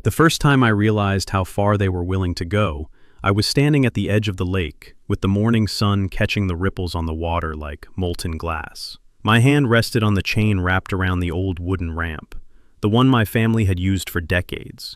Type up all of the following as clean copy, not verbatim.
The first time I realized how far they were willing to go, I was standing at the edge of the lake, with the morning sun catching the ripples on the water like molten glass. My hand rested on the chain wrapped around the old wooden ramp, the one my family had used for decades,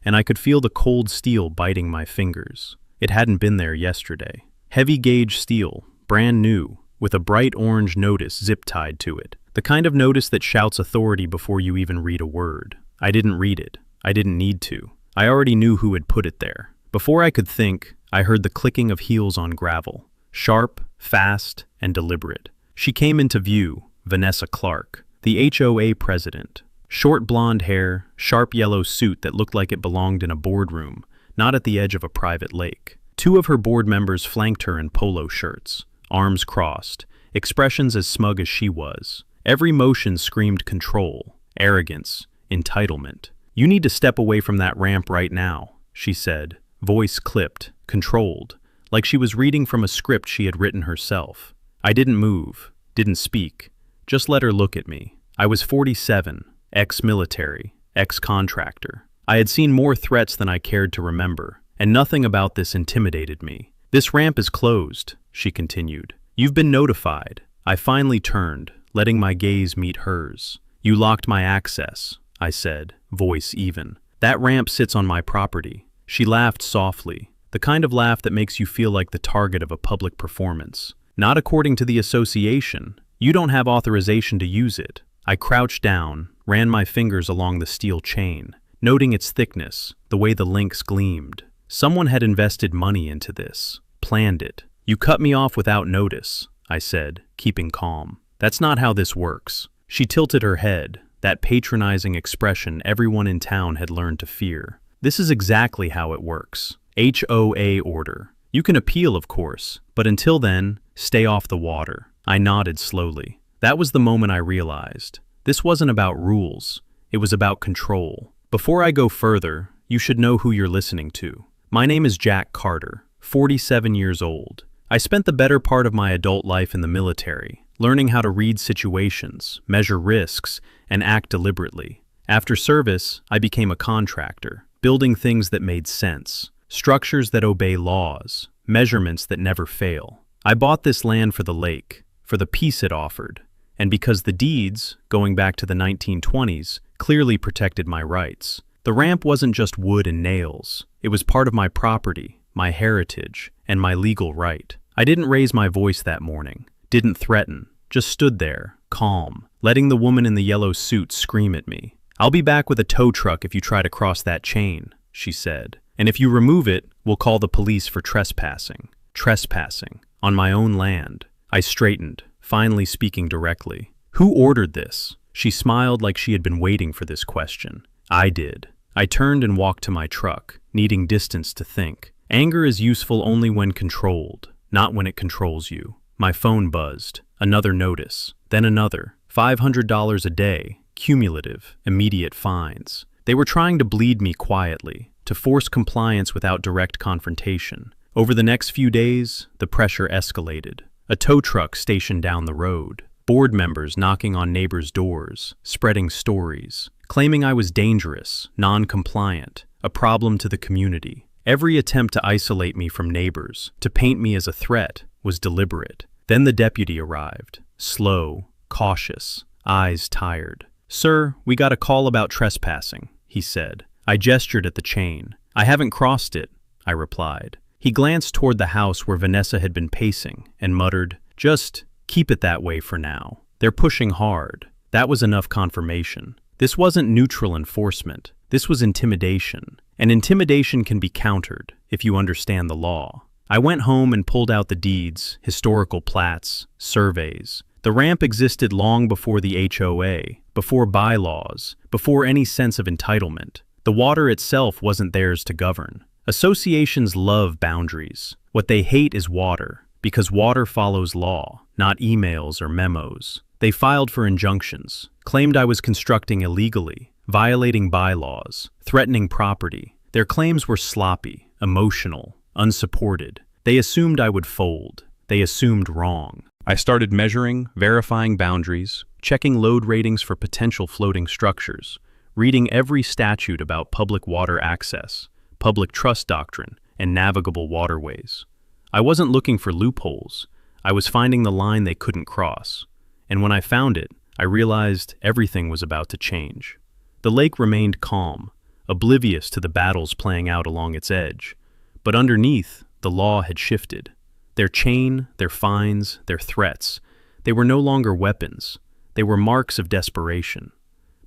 and I could feel the cold steel biting my fingers. It hadn't been there yesterday. Heavy gauge steel, brand new, with a bright orange notice zip-tied to it. The kind of notice that shouts authority before you even read a word. I didn't read it. I didn't need to. I already knew who had put it there. Before I could think, I heard the clicking of heels on gravel. Sharp, fast, and deliberate. She came into view, Vanessa Clark, the HOA president. Short blonde hair, sharp yellow suit that looked like it belonged in a boardroom, not at the edge of a private lake. Two of her board members flanked her in polo shirts, arms crossed, expressions as smug as she was. Every motion screamed control, arrogance, entitlement. "You need to step away from that ramp right now," she said, voice clipped, controlled, like she was reading from a script she had written herself. I didn't move, didn't speak, just let her look at me. I was 47, ex-military, ex-contractor. I had seen more threats than I cared to remember, and nothing about this intimidated me. "This ramp is closed," she continued. "You've been notified." I finally turned, letting my gaze meet hers. "You locked my access," I said, voice even. "That ramp sits on my property." She laughed softly, the kind of laugh that makes you feel like the target of a public performance. "Not according to the association. You don't have authorization to use it." I crouched down, ran my fingers along the steel chain, noting its thickness, the way the links gleamed. Someone had invested money into this, planned it. "You cut me off without notice," I said, keeping calm. "That's not how this works." She tilted her head, that patronizing expression everyone in town had learned to fear. "This is exactly how it works. HOA order. You can appeal, of course, but until then, stay off the water." I nodded slowly. That was the moment I realized. This wasn't about rules. It was about control. Before I go further, you should know who you're listening to. My name is Jack Carter, 47 years old. I spent the better part of my adult life in the military, learning how to read situations, measure risks, and act deliberately. After service, I became a contractor, building things that made sense, structures that obey laws, measurements that never fail. I bought this land for the lake, for the peace it offered, and because the deeds, going back to the 1920s, clearly protected my rights. The ramp wasn't just wood and nails. It was part of my property, my heritage, and my legal right. I didn't raise my voice that morning, didn't threaten, just stood there, calm, letting the woman in the yellow suit scream at me. "I'll be back with a tow truck if you try to cross that chain," she said. "And if you remove it, we'll call the police for trespassing." Trespassing, on my own land. I straightened, finally speaking directly. "Who ordered this?" She smiled like she had been waiting for this question. "I did." I turned and walked to my truck, needing distance to think. Anger is useful only when controlled, not when it controls you. My phone buzzed. Another notice. Then another. $500 a day. Cumulative. Immediate fines. They were trying to bleed me quietly, to force compliance without direct confrontation. Over the next few days, the pressure escalated. A tow truck stationed down the road. Board members knocking on neighbors' doors, spreading stories, claiming I was dangerous, non-compliant, a problem to the community. Every attempt to isolate me from neighbors, to paint me as a threat, was deliberate. Then the deputy arrived, slow, cautious, eyes tired. "Sir, we got a call about trespassing," he said. I gestured at the chain. "I haven't crossed it," I replied. He glanced toward the house where Vanessa had been pacing and muttered, "Just keep it that way for now. They're pushing hard." That was enough confirmation. This wasn't neutral enforcement. This was intimidation. And intimidation can be countered if you understand the law. I went home and pulled out the deeds, historical plats, surveys. The ramp existed long before the HOA, before bylaws, before any sense of entitlement. The water itself wasn't theirs to govern. Associations love boundaries. What they hate is water, because water follows law, not emails or memos. They filed for injunctions, claimed I was constructing illegally, violating bylaws, threatening property. Their claims were sloppy, emotional, unsupported. They assumed I would fold. They assumed wrong. I started measuring, verifying boundaries, checking load ratings for potential floating structures, reading every statute about public water access, public trust doctrine, and navigable waterways. I wasn't looking for loopholes. I was finding the line they couldn't cross. And when I found it, I realized everything was about to change. The lake remained calm, oblivious to the battles playing out along its edge. But underneath, the law had shifted. Their chain, their fines, their threats, they were no longer weapons. They were marks of desperation.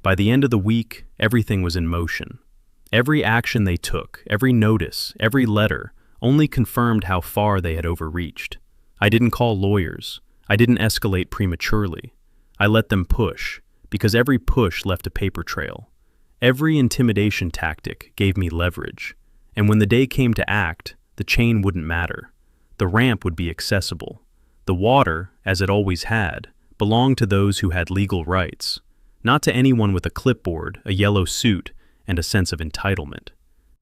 By the end of the week, everything was in motion. Every action they took, every notice, every letter, only confirmed how far they had overreached. I didn't call lawyers. I didn't escalate prematurely. I let them push, because every push left a paper trail. Every intimidation tactic gave me leverage. And when the day came to act, the chain wouldn't matter. The ramp would be accessible. The water, as it always had, belonged to those who had legal rights, not to anyone with a clipboard, a yellow suit, and a sense of entitlement.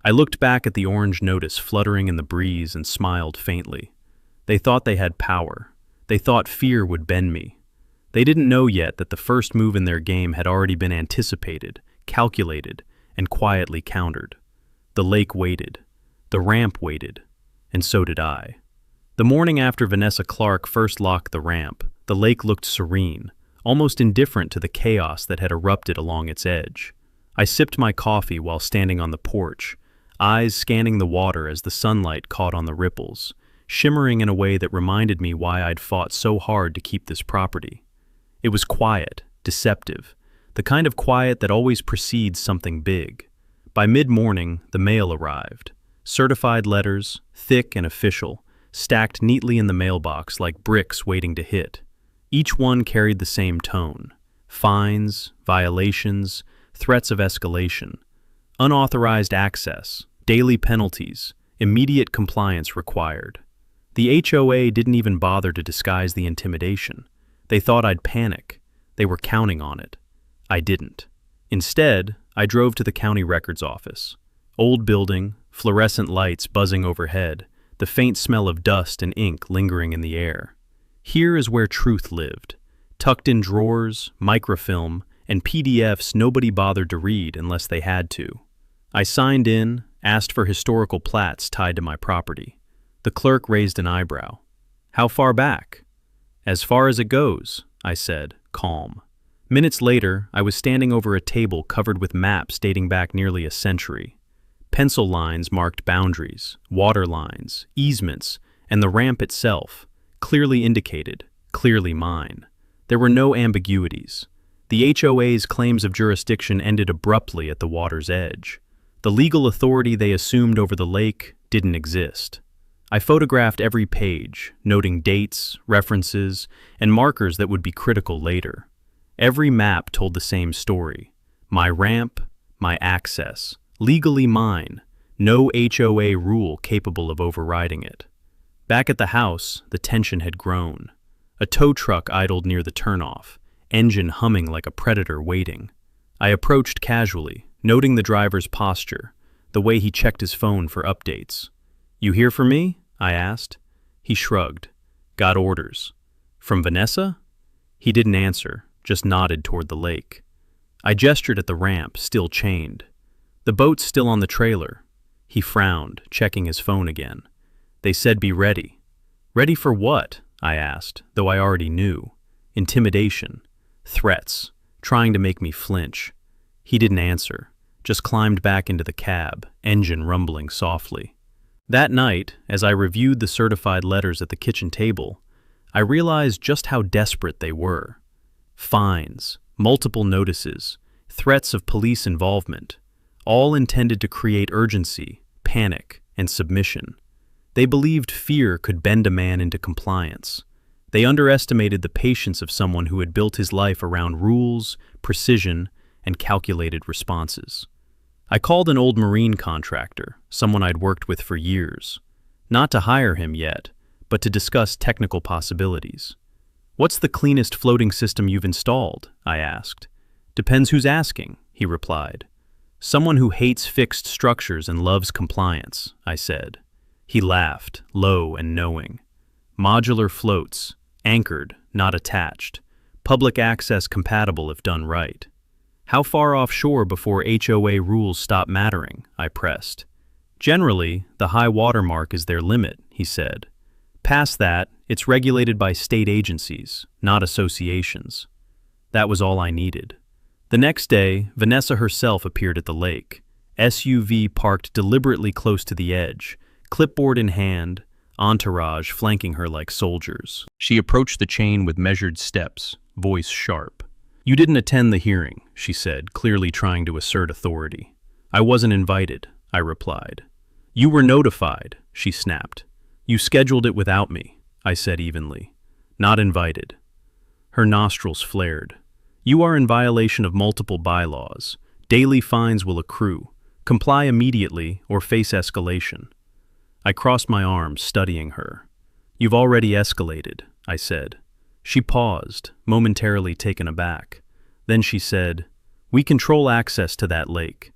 I looked back at the orange notice fluttering in the breeze and smiled faintly. They thought they had power. They thought fear would bend me. They didn't know yet that the first move in their game had already been anticipated, calculated, and quietly countered. The lake waited. The ramp waited. And so did I. The morning after Vanessa Clark first locked the ramp, the lake looked serene, almost indifferent to the chaos that had erupted along its edge. I sipped my coffee while standing on the porch, eyes scanning the water as the sunlight caught on the ripples, shimmering in a way that reminded me why I'd fought so hard to keep this property. It was quiet, deceptive, the kind of quiet that always precedes something big. By mid-morning, the mail arrived. Certified letters, thick and official, stacked neatly in the mailbox like bricks waiting to hit. Each one carried the same tone: fines, violations, threats of escalation, unauthorized access, daily penalties, immediate compliance required. The HOA didn't even bother to disguise the intimidation. They thought I'd panic. They were counting on it. I didn't. Instead, I drove to the county records office. Old building, fluorescent lights buzzing overhead, the faint smell of dust and ink lingering in the air. Here is where truth lived, tucked in drawers, microfilm, and PDFs nobody bothered to read unless they had to. I signed in, asked for historical plats tied to my property. The clerk raised an eyebrow. "How far back?" "As far as it goes," I said, calm. Minutes later, I was standing over a table covered with maps dating back nearly a century. Pencil lines marked boundaries, water lines, easements, and the ramp itself, clearly indicated, clearly mine. There were no ambiguities. The HOA's claims of jurisdiction ended abruptly at the water's edge. The legal authority they assumed over the lake didn't exist. I photographed every page, noting dates, references, and markers that would be critical later. Every map told the same story. My ramp, my access, legally mine, no HOA rule capable of overriding it. Back at the house, the tension had grown. A tow truck idled near the turnoff, engine humming like a predator waiting. I approached casually, noting the driver's posture, the way he checked his phone for updates. "You here for me?" I asked. He shrugged. "Got orders." "From Vanessa?" He didn't answer, just nodded toward the lake. I gestured at the ramp, still chained. "The boat's still on the trailer." He frowned, checking his phone again. "They said be ready." "Ready for what?" I asked, though I already knew. Intimidation. Threats. Trying to make me flinch. He didn't answer, just climbed back into the cab, engine rumbling softly. That night, as I reviewed the certified letters at the kitchen table, I realized just how desperate they were. Fines, multiple notices, threats of police involvement, all intended to create urgency, panic, and submission. They believed fear could bend a man into compliance. They underestimated the patience of someone who had built his life around rules, precision, and calculated responses. I called an old marine contractor, someone I'd worked with for years. Not to hire him yet, but to discuss technical possibilities. "What's the cleanest floating system you've installed?" I asked. "Depends who's asking," he replied. "Someone who hates fixed structures and loves compliance," I said. He laughed, low and knowing. "Modular floats, anchored, not attached. Public access compatible if done right." How far offshore before HOA rules stop mattering? I pressed. Generally, the high water mark is their limit, he said. Past that, it's regulated by state agencies, not associations. That was all I needed. The next day, Vanessa herself appeared at the lake, SUV parked deliberately close to the edge, clipboard in hand, entourage flanking her like soldiers. She approached the chain with measured steps, voice sharp. "You didn't attend the hearing," she said, clearly trying to assert authority. "I wasn't invited," I replied. "You were notified," she snapped. "You scheduled it without me," I said evenly. "Not invited." Her nostrils flared. "You are in violation of multiple bylaws. Daily fines will accrue. Comply immediately or face escalation." I crossed my arms, studying her. "You've already escalated," I said. She paused, momentarily taken aback. Then she said, "We control access to that lake."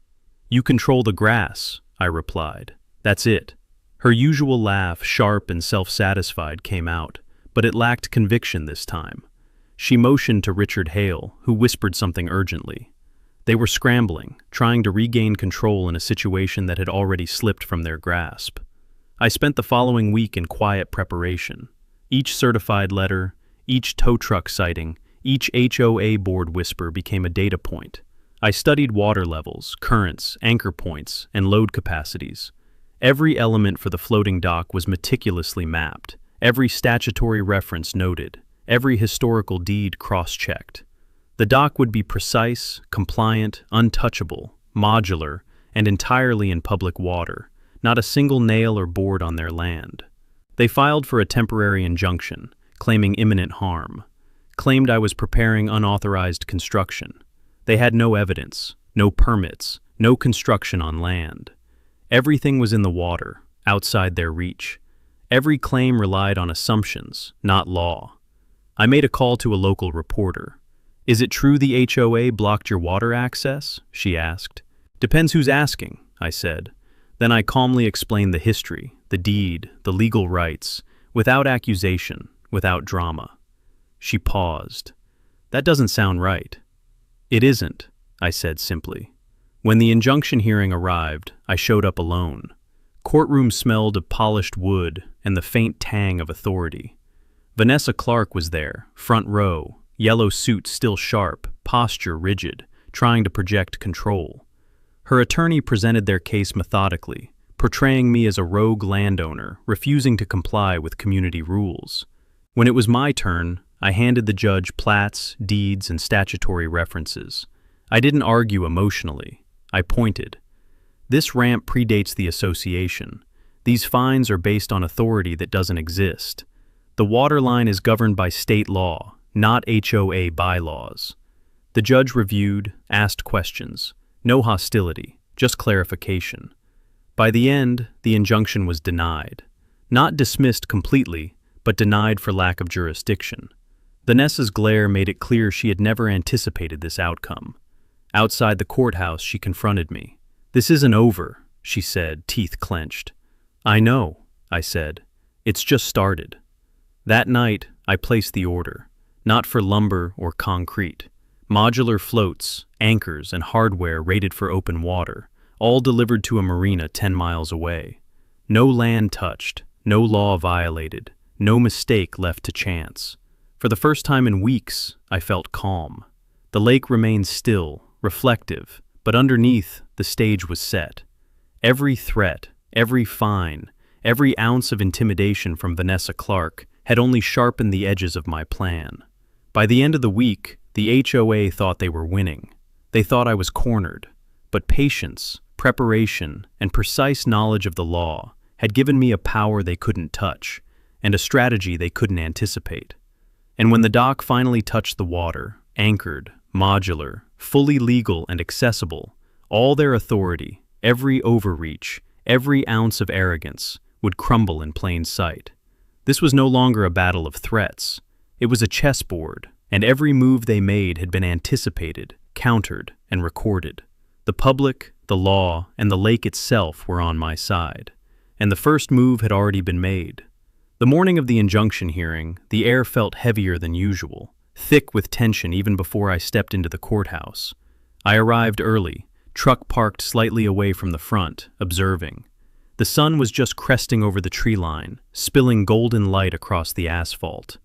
"You control the grass," I replied. "That's it." Her usual laugh, sharp and self-satisfied, came out, but it lacked conviction this time. She motioned to Richard Hale, who whispered something urgently. They were scrambling, trying to regain control in a situation that had already slipped from their grasp. I spent the following week in quiet preparation. Each certified letter, each tow truck sighting, each HOA board whisper became a data point. I studied water levels, currents, anchor points, and load capacities. Every element for the floating dock was meticulously mapped, every statutory reference noted, every historical deed cross-checked. The dock would be precise, compliant, untouchable, modular, and entirely in public water, not a single nail or board on their land. They filed for a temporary injunction, claiming imminent harm, claimed I was preparing unauthorized construction. They had no evidence, no permits, no construction on land. Everything was in the water, outside their reach. Every claim relied on assumptions, not law. I made a call to a local reporter. "Is it true the HOA blocked your water access?" she asked. "Depends who's asking," I said. Then I calmly explained the history, the deed, the legal rights, without accusation, without drama. She paused. "That doesn't sound right." "It isn't," I said simply. When the injunction hearing arrived, I showed up alone. Courtroom smelled of polished wood and the faint tang of authority. Vanessa Clark was there, front row, yellow suit still sharp, posture rigid, trying to project control. Her attorney presented their case methodically, portraying me as a rogue landowner, refusing to comply with community rules. When it was my turn, I handed the judge plats, deeds, and statutory references. I didn't argue emotionally. I pointed. This ramp predates the association. These fines are based on authority that doesn't exist. The water line is governed by state law, not HOA bylaws. The judge reviewed, asked questions. No hostility, just clarification. By the end, the injunction was denied. Not dismissed completely, but denied for lack of jurisdiction. Vanessa's glare made it clear she had never anticipated this outcome. Outside the courthouse, she confronted me. "This isn't over," she said, teeth clenched. "I know," I said. "It's just started." That night, I placed the order, not for lumber or concrete. Modular floats, anchors, and hardware rated for open water, all delivered to a marina 10 miles away. No land touched, no law violated, no mistake left to chance. For the first time in weeks, I felt calm. The lake remained still, reflective, but underneath, the stage was set. Every threat, every fine, every ounce of intimidation from Vanessa Clark had only sharpened the edges of my plan. By the end of the week, the HOA thought they were winning. They thought I was cornered, but patience, preparation, and precise knowledge of the law had given me a power they couldn't touch, and a strategy they couldn't anticipate. And when the dock finally touched the water, anchored, modular, fully legal and accessible, all their authority, every overreach, every ounce of arrogance, would crumble in plain sight. This was no longer a battle of threats. It was a chessboard, and every move they made had been anticipated, countered, and recorded. The public, the law, and the lake itself were on my side, and the first move had already been made. The morning of the injunction hearing, the air felt heavier than usual, thick with tension even before I stepped into the courthouse. I arrived early, truck parked slightly away from the front, observing. The sun was just cresting over the tree line, spilling golden light across the asphalt.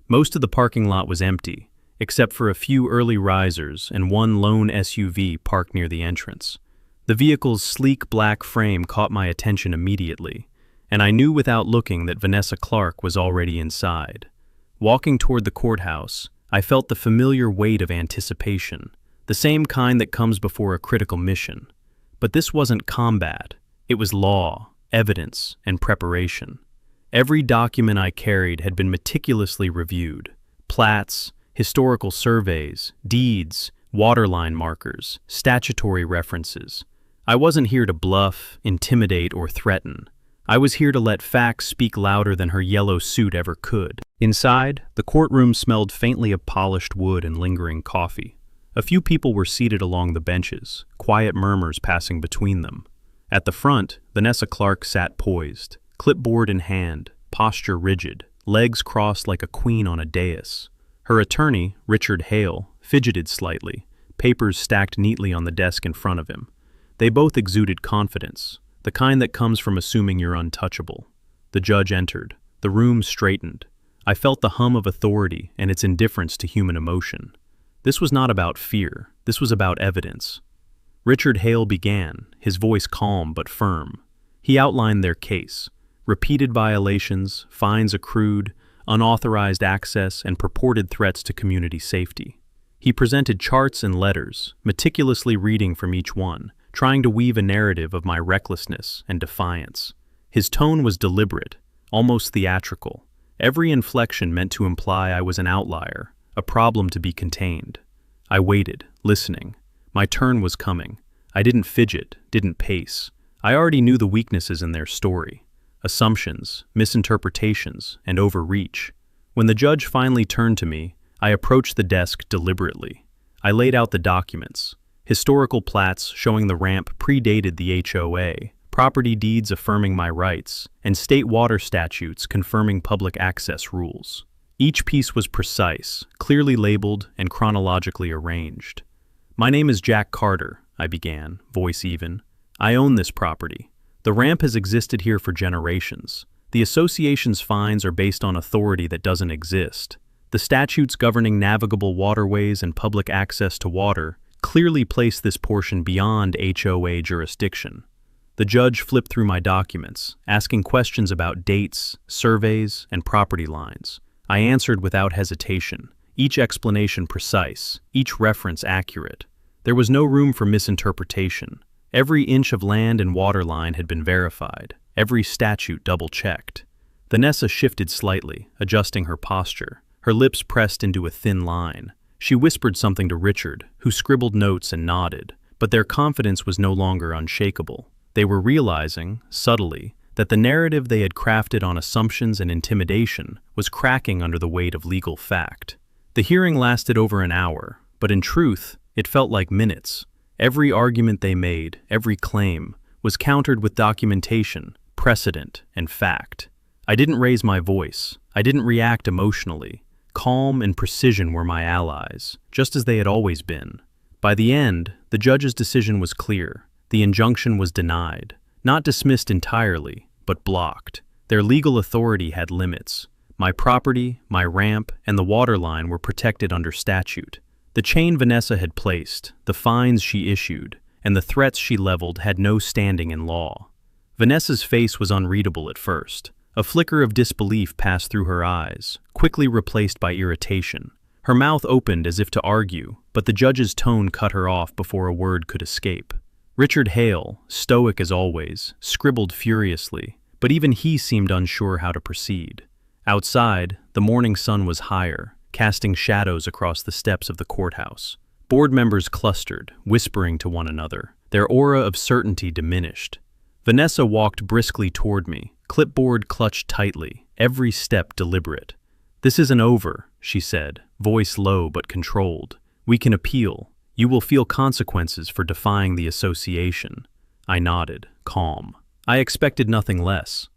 Most of the parking lot was empty, except for a few early risers and one lone SUV parked near the entrance. The vehicle's sleek black frame caught my attention immediately, and I knew without looking that Vanessa Clark was already inside. Walking toward the courthouse, I felt the familiar weight of anticipation, the same kind that comes before a critical mission. But this wasn't combat, it was law, evidence, and preparation. Every document I carried had been meticulously reviewed. Plats, historical surveys, deeds, waterline markers, statutory references. I wasn't here to bluff, intimidate, or threaten. I was here to let facts speak louder than her yellow suit ever could. Inside, the courtroom smelled faintly of polished wood and lingering coffee. A few people were seated along the benches, quiet murmurs passing between them. At the front, Vanessa Clark sat poised, clipboard in hand, posture rigid, legs crossed like a queen on a dais. Her attorney, Richard Hale, fidgeted slightly, papers stacked neatly on the desk in front of him. They both exuded confidence, the kind that comes from assuming you're untouchable. The judge entered. The room straightened. I felt the hum of authority and its indifference to human emotion. This was not about fear. This was about evidence. Richard Hale began, his voice calm but firm. He outlined their case: repeated violations, fines accrued, unauthorized access, and purported threats to community safety. He presented charts and letters, meticulously reading from each one, trying to weave a narrative of my recklessness and defiance. His tone was deliberate, almost theatrical. Every inflection meant to imply I was an outlier, a problem to be contained. I waited, listening. My turn was coming. I didn't fidget, didn't pace. I already knew the weaknesses in their story: assumptions, misinterpretations, and overreach. When the judge finally turned to me, I approached the desk deliberately. I laid out the documents: historical plats showing the ramp predated the HOA, property deeds affirming my rights, and state water statutes confirming public access rules. Each piece was precise, clearly labeled, and chronologically arranged. "My name is Jack Carter," I began, voice even. "I own this property. The ramp has existed here for generations. The association's fines are based on authority that doesn't exist. The statutes governing navigable waterways and public access to water clearly place this portion beyond HOA jurisdiction." The judge flipped through my documents, asking questions about dates, surveys, and property lines. I answered without hesitation, each explanation precise, each reference accurate. There was no room for misinterpretation. Every inch of land and water line had been verified, every statute double-checked. Vanessa shifted slightly, adjusting her posture, her lips pressed into a thin line. She whispered something to Richard, who scribbled notes and nodded, but their confidence was no longer unshakable. They were realizing, subtly, that the narrative they had crafted on assumptions and intimidation was cracking under the weight of legal fact. The hearing lasted over an hour, but in truth, it felt like minutes. Every argument they made, every claim, was countered with documentation, precedent, and fact. I didn't raise my voice. I didn't react emotionally. Calm and precision were my allies, just as they had always been. By the end, the judge's decision was clear. The injunction was denied, not dismissed entirely, but blocked. Their legal authority had limits. My property, my ramp, and the water line were protected under statute. The chain Vanessa had placed, the fines she issued, and the threats she leveled had no standing in law. Vanessa's face was unreadable at first. A flicker of disbelief passed through her eyes, quickly replaced by irritation. Her mouth opened as if to argue, but the judge's tone cut her off before a word could escape. Richard Hale, stoic as always, scribbled furiously, but even he seemed unsure how to proceed. Outside, the morning sun was higher, casting shadows across the steps of the courthouse. Board members clustered, whispering to one another, their aura of certainty diminished. Vanessa walked briskly toward me, clipboard clutched tightly, every step deliberate. "This isn't over," she said, voice low but controlled. "We can appeal. You will feel consequences for defying the association." I nodded, calm. I expected nothing less.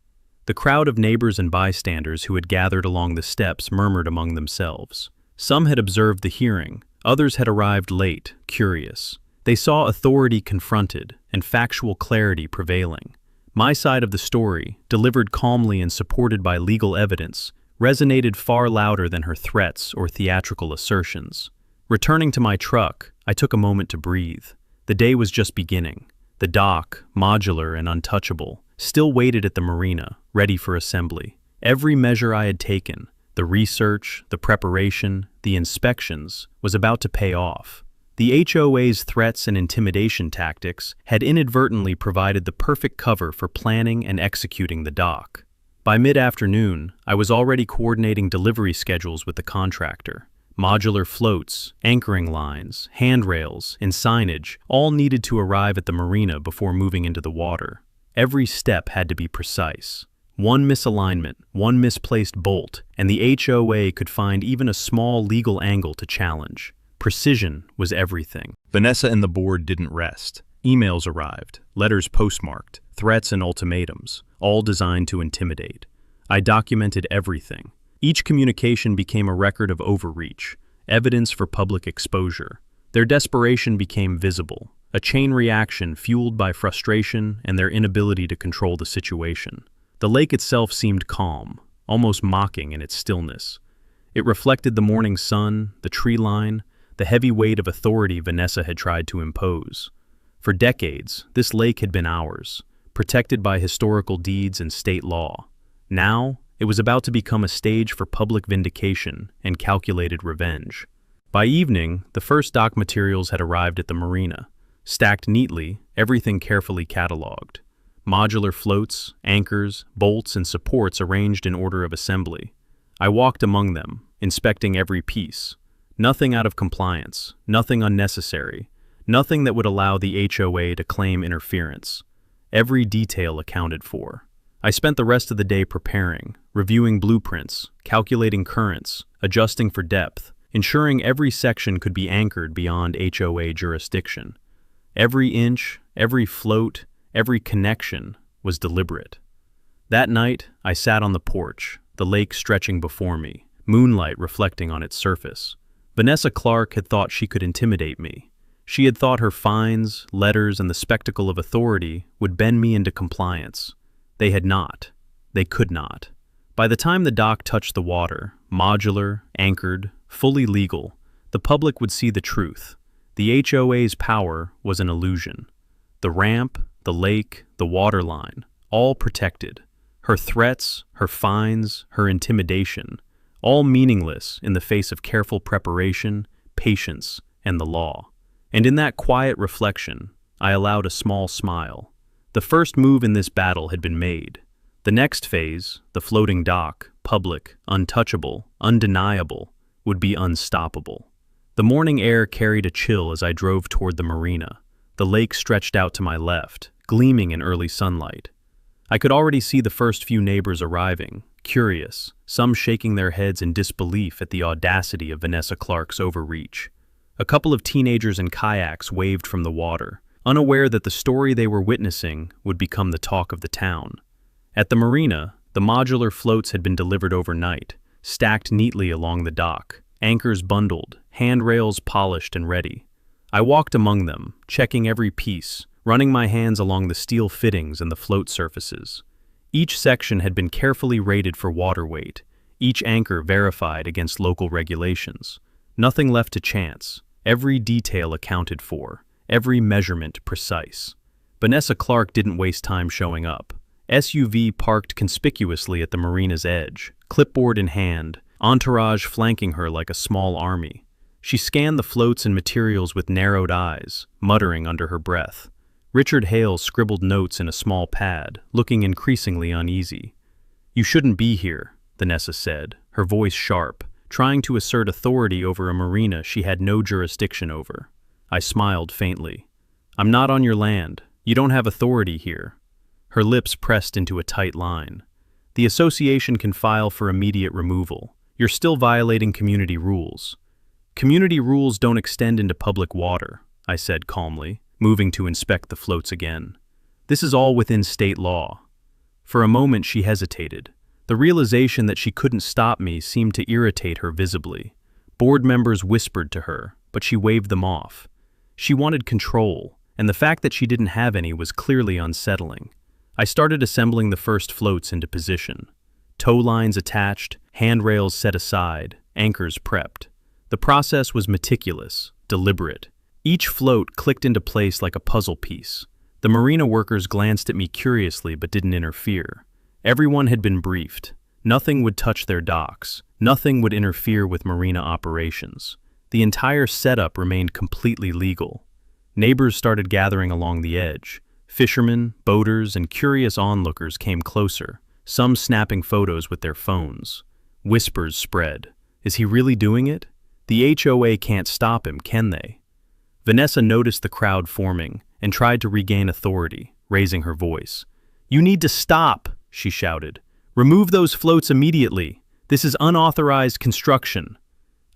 The crowd of neighbors and bystanders who had gathered along the steps murmured among themselves. Some had observed the hearing, others had arrived late, curious. They saw authority confronted and factual clarity prevailing. My side of the story, delivered calmly and supported by legal evidence, resonated far louder than her threats or theatrical assertions. Returning to my truck, I took a moment to breathe. The day was just beginning. The dock, modular and untouchable, still waited at the marina, ready for assembly. Every measure I had taken, the research, the preparation, the inspections, was about to pay off. The HOA's threats and intimidation tactics had inadvertently provided the perfect cover for planning and executing the dock. By mid-afternoon, I was already coordinating delivery schedules with the contractor. Modular floats, anchoring lines, handrails, and signage all needed to arrive at the marina before moving into the water. Every step had to be precise. One misalignment, one misplaced bolt, and the HOA could find even a small legal angle to challenge. Precision was everything. Vanessa and the board didn't rest. Emails arrived, letters postmarked, threats and ultimatums, all designed to intimidate. I documented everything. Each communication became a record of overreach, evidence for public exposure. Their desperation became visible, a chain reaction fueled by frustration and their inability to control the situation. The lake itself seemed calm, almost mocking in its stillness. It reflected the morning sun, the tree line, the heavy weight of authority Vanessa had tried to impose. For decades, this lake had been ours, protected by historical deeds and state law. Now, it was about to become a stage for public vindication and calculated revenge. By evening, the first dock materials had arrived at the marina, stacked neatly, everything carefully cataloged. Modular floats, anchors, bolts, and supports arranged in order of assembly. I walked among them, inspecting every piece. Nothing out of compliance, nothing unnecessary, nothing that would allow the HOA to claim interference. Every detail accounted for. I spent the rest of the day preparing, reviewing blueprints, calculating currents, adjusting for depth, ensuring every section could be anchored beyond HOA jurisdiction. Every inch, every float, every connection was deliberate. That night, I sat on the porch, the lake stretching before me, moonlight reflecting on its surface. Vanessa Clark had thought she could intimidate me. She had thought her fines, letters, and the spectacle of authority would bend me into compliance. They had not. They could not. By the time the dock touched the water, modular, anchored, fully legal, the public would see the truth. The HOA's power was an illusion. The ramp, the lake, the water line, all protected. Her threats, her fines, her intimidation, all meaningless in the face of careful preparation, patience, and the law. And in that quiet reflection, I allowed a small smile. The first move in this battle had been made. The next phase, the floating dock, public, untouchable, undeniable, would be unstoppable. The morning air carried a chill as I drove toward the marina. The lake stretched out to my left, gleaming in early sunlight. I could already see the first few neighbors arriving, curious, some shaking their heads in disbelief at the audacity of Vanessa Clark's overreach. A couple of teenagers in kayaks waved from the water, unaware that the story they were witnessing would become the talk of the town. At the marina, the modular floats had been delivered overnight, stacked neatly along the dock, anchors bundled, handrails polished and ready. I walked among them, checking every piece, running my hands along the steel fittings and the float surfaces. Each section had been carefully rated for water weight, each anchor verified against local regulations. Nothing left to chance, every detail accounted for, every measurement precise. Vanessa Clark didn't waste time showing up. SUV parked conspicuously at the marina's edge, clipboard in hand, entourage flanking her like a small army. She scanned the floats and materials with narrowed eyes, muttering under her breath. Richard Hale scribbled notes in a small pad, looking increasingly uneasy. "You shouldn't be here," Vanessa said, her voice sharp, trying to assert authority over a marina she had no jurisdiction over. I smiled faintly. "I'm not on your land. You don't have authority here." Her lips pressed into a tight line. "The association can file for immediate removal. You're still violating community rules." "Community rules don't extend into public water," I said calmly, moving to inspect the floats again. "This is all within state law." For a moment she hesitated. The realization that she couldn't stop me seemed to irritate her visibly. Board members whispered to her, but she waved them off. She wanted control, and the fact that she didn't have any was clearly unsettling. I started assembling the first floats into position. Tow lines attached, handrails set aside, anchors prepped. The process was meticulous, deliberate. Each float clicked into place like a puzzle piece. The marina workers glanced at me curiously but didn't interfere. Everyone had been briefed. Nothing would touch their docks. Nothing would interfere with marina operations. The entire setup remained completely legal. Neighbors started gathering along the edge. Fishermen, boaters, and curious onlookers came closer, some snapping photos with their phones. Whispers spread. Is he really doing it? The HOA can't stop him, can they? Vanessa noticed the crowd forming and tried to regain authority, raising her voice. "You need to stop," she shouted. "Remove those floats immediately. This is unauthorized construction."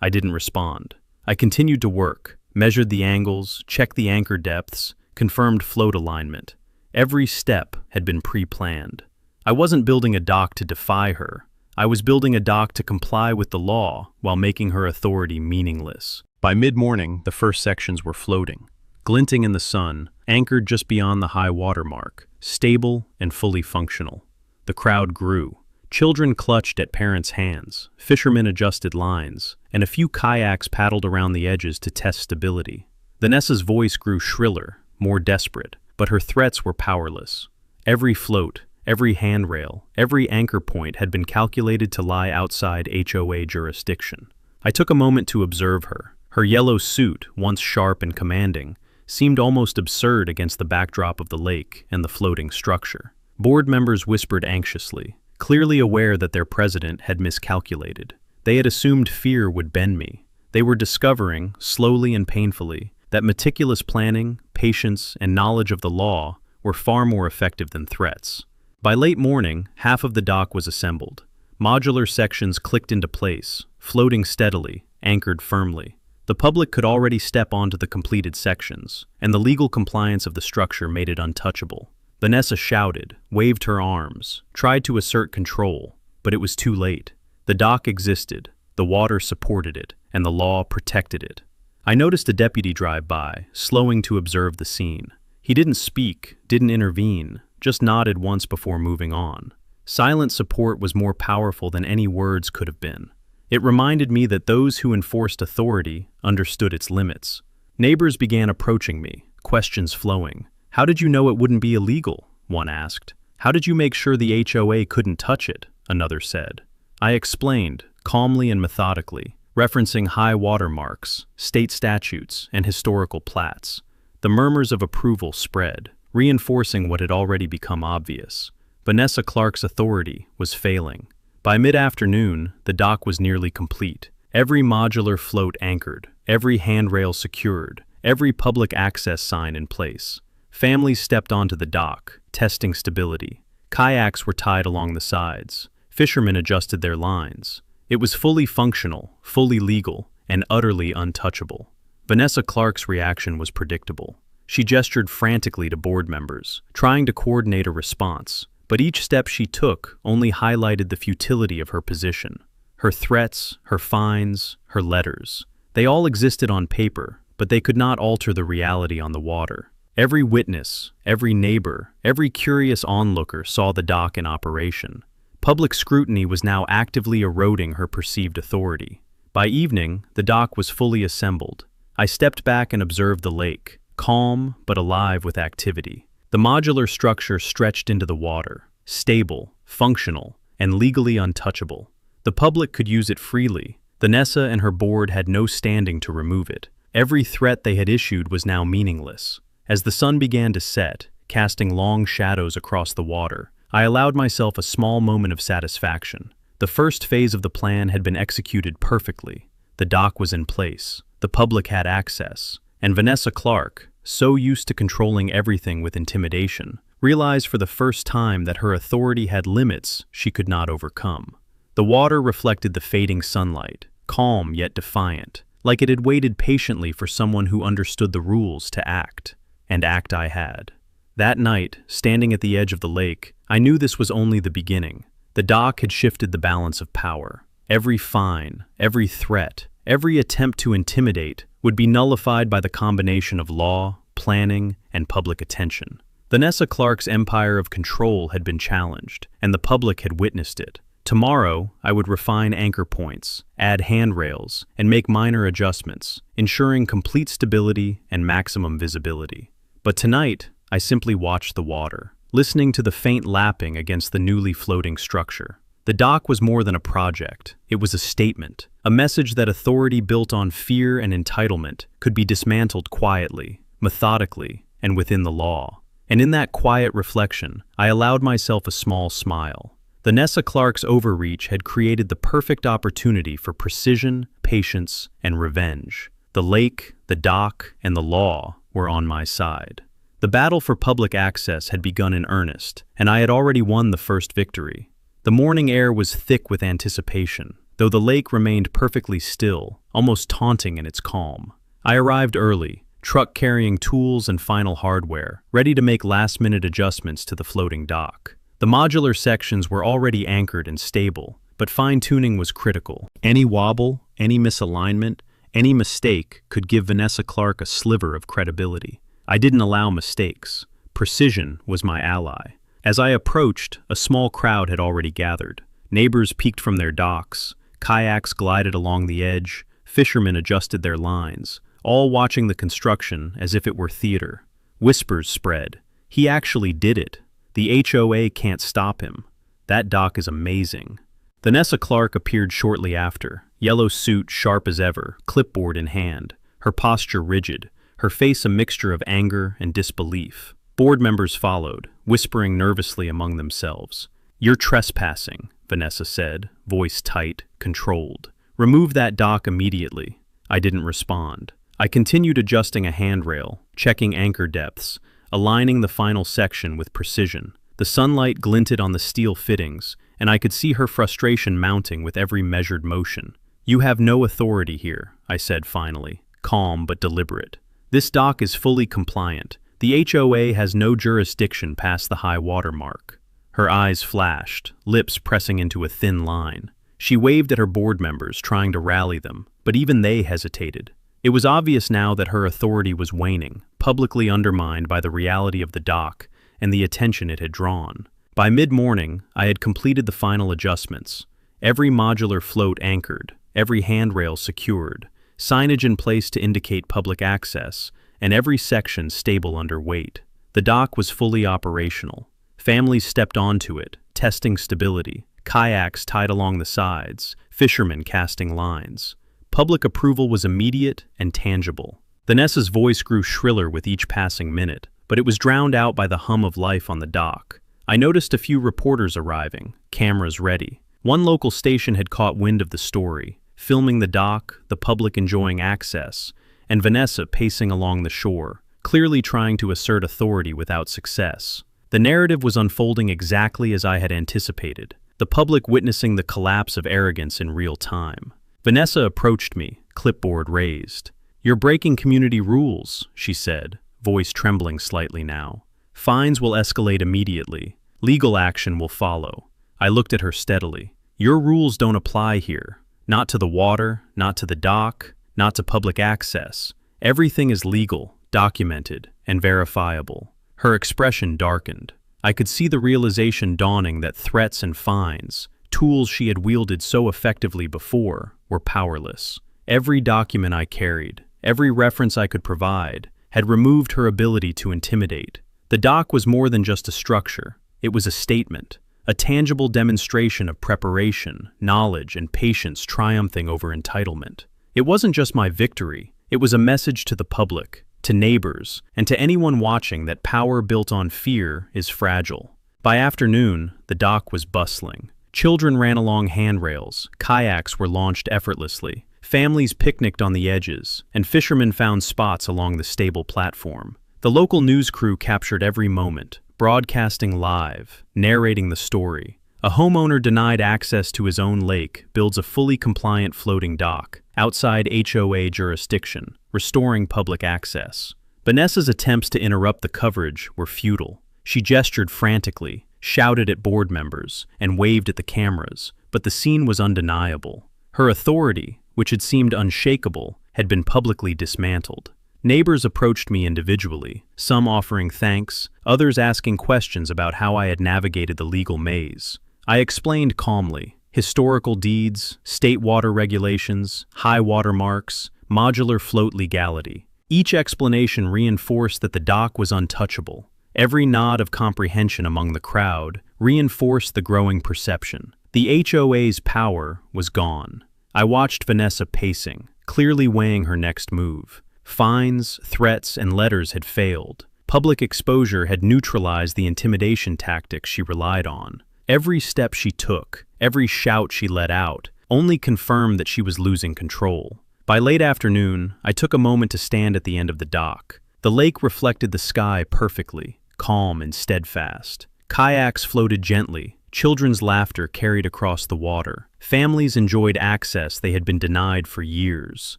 I didn't respond. I continued to work, measured the angles, checked the anchor depths, confirmed float alignment. Every step had been pre-planned. I wasn't building a dock to defy her. I was building a dock to comply with the law while making her authority meaningless. By mid-morning, the first sections were floating, glinting in the sun, anchored just beyond the high water mark, stable and fully functional. The crowd grew. Children clutched at parents' hands, fishermen adjusted lines, and a few kayaks paddled around the edges to test stability. Vanessa's voice grew shriller, more desperate, but her threats were powerless. Every float, every handrail, every anchor point had been calculated to lie outside HOA jurisdiction. I took a moment to observe her. Her yellow suit, once sharp and commanding, seemed almost absurd against the backdrop of the lake and the floating structure. Board members whispered anxiously, clearly aware that their president had miscalculated. They had assumed fear would bend me. They were discovering, slowly and painfully, that meticulous planning, patience, and knowledge of the law were far more effective than threats. By late morning, half of the dock was assembled. Modular sections clicked into place, floating steadily, anchored firmly. The public could already step onto the completed sections, and the legal compliance of the structure made it untouchable. Vanessa shouted, waved her arms, tried to assert control, but it was too late. The dock existed, the water supported it, and the law protected it. I noticed a deputy drive by, slowing to observe the scene. He didn't speak, didn't intervene, just nodded once before moving on. Silent support was more powerful than any words could have been. It reminded me that those who enforced authority understood its limits. Neighbors began approaching me, questions flowing. "How did you know it wouldn't be illegal?" one asked. "How did you make sure the HOA couldn't touch it?" another said. I explained, calmly and methodically, referencing high water marks, state statutes, and historical plats. The murmurs of approval spread, reinforcing what had already become obvious. Vanessa Clark's authority was failing. By mid-afternoon, the dock was nearly complete. Every modular float anchored, every handrail secured, every public access sign in place. Families stepped onto the dock, testing stability. Kayaks were tied along the sides. Fishermen adjusted their lines. It was fully functional, fully legal, and utterly untouchable. Vanessa Clark's reaction was predictable. She gestured frantically to board members, trying to coordinate a response, but each step she took only highlighted the futility of her position. Her threats, her fines, her letters. They all existed on paper, but they could not alter the reality on the water. Every witness, every neighbor, every curious onlooker saw the dock in operation. Public scrutiny was now actively eroding her perceived authority. By evening, the dock was fully assembled. I stepped back and observed the lake, calm but alive with activity. The modular structure stretched into the water, stable, functional, and legally untouchable. The public could use it freely. Vanessa and her board had no standing to remove it. Every threat they had issued was now meaningless. As the sun began to set, casting long shadows across the water, I allowed myself a small moment of satisfaction. The first phase of the plan had been executed perfectly. The dock was in place, the public had access, and Vanessa Clark, so used to controlling everything with intimidation, realized for the first time that her authority had limits she could not overcome. The water reflected the fading sunlight, calm yet defiant, like it had waited patiently for someone who understood the rules to act. And act I had. That night, standing at the edge of the lake, I knew this was only the beginning. The dock had shifted the balance of power. Every fine, every threat, every attempt to intimidate would be nullified by the combination of law, planning, and public attention. Vanessa Clark's empire of control had been challenged, and the public had witnessed it. Tomorrow, I would refine anchor points, add handrails, and make minor adjustments, ensuring complete stability and maximum visibility. But tonight, I simply watched the water, listening to the faint lapping against the newly floating structure. The dock was more than a project. It was a statement, a message that authority built on fear and entitlement could be dismantled quietly, methodically, and within the law. And in that quiet reflection, I allowed myself a small smile. Vanessa Clark's overreach had created the perfect opportunity for precision, patience, and revenge. The lake, the dock, and the law were on my side. The battle for public access had begun in earnest, and I had already won the first victory. The morning air was thick with anticipation, though the lake remained perfectly still, almost taunting in its calm. I arrived early, truck carrying tools and final hardware, ready to make last-minute adjustments to the floating dock. The modular sections were already anchored and stable, but fine-tuning was critical. Any wobble, any misalignment, any mistake could give Vanessa Clark a sliver of credibility. I didn't allow mistakes. Precision was my ally. As I approached, a small crowd had already gathered. Neighbors peeked from their docks, kayaks glided along the edge, fishermen adjusted their lines, all watching the construction as if it were theater. Whispers spread. He actually did it. The HOA can't stop him. That dock is amazing. Vanessa Clark appeared shortly after, yellow suit sharp as ever, clipboard in hand, her posture rigid, her face a mixture of anger and disbelief. Board members followed, whispering nervously among themselves. "You're trespassing," Vanessa said, voice tight, controlled. "Remove that dock immediately." I didn't respond. I continued adjusting a handrail, checking anchor depths, aligning the final section with precision. The sunlight glinted on the steel fittings, and I could see her frustration mounting with every measured motion. "You have no authority here," I said finally, calm but deliberate. "This dock is fully compliant. The HOA has no jurisdiction past the high water mark." Her eyes flashed, lips pressing into a thin line. She waved at her board members, trying to rally them, but even they hesitated. It was obvious now that her authority was waning, publicly undermined by the reality of the dock and the attention it had drawn. By mid-morning, I had completed the final adjustments. Every modular float anchored, every handrail secured, signage in place to indicate public access, and every section stable under weight. The dock was fully operational. Families stepped onto it, testing stability, kayaks tied along the sides, fishermen casting lines. Public approval was immediate and tangible. Vanessa's voice grew shriller with each passing minute, but it was drowned out by the hum of life on the dock. I noticed a few reporters arriving, cameras ready. One local station had caught wind of the story, filming the dock, the public enjoying access, and Vanessa pacing along the shore, clearly trying to assert authority without success. The narrative was unfolding exactly as I had anticipated, the public witnessing the collapse of arrogance in real time. Vanessa approached me, clipboard raised. "You're breaking community rules," she said, voice trembling slightly now. "Fines will escalate immediately. Legal action will follow." I looked at her steadily. "Your rules don't apply here. Not to the water, not to the dock, not to public access. Everything is legal, documented, and verifiable." Her expression darkened. I could see the realization dawning that threats and fines, tools she had wielded so effectively before, were powerless. Every document I carried, every reference I could provide, had removed her ability to intimidate. The dock was more than just a structure. It was a statement, a tangible demonstration of preparation, knowledge, and patience triumphing over entitlement. It wasn't just my victory. It was a message to the public, to neighbors, and to anyone watching that power built on fear is fragile. By afternoon, the dock was bustling. Children ran along handrails, kayaks were launched effortlessly, families picnicked on the edges, and fishermen found spots along the stable platform. The local news crew captured every moment, broadcasting live, narrating the story. A homeowner denied access to his own lake builds a fully compliant floating dock, outside HOA jurisdiction, restoring public access. Vanessa's attempts to interrupt the coverage were futile. She gestured frantically, shouted at board members, and waved at the cameras, but the scene was undeniable. Her authority, which had seemed unshakable, had been publicly dismantled. Neighbors approached me individually, some offering thanks, others asking questions about how I had navigated the legal maze. I explained calmly: historical deeds, state water regulations, high water marks, modular float legality. Each explanation reinforced that the dock was untouchable. Every nod of comprehension among the crowd reinforced the growing perception. The HOA's power was gone. I watched Vanessa pacing, clearly weighing her next move. Fines, threats, and letters had failed. Public exposure had neutralized the intimidation tactics she relied on. Every step she took, every shout she let out, only confirmed that she was losing control. By late afternoon, I took a moment to stand at the end of the dock. The lake reflected the sky perfectly, calm and steadfast. Kayaks floated gently, children's laughter carried across the water. Families enjoyed access they had been denied for years.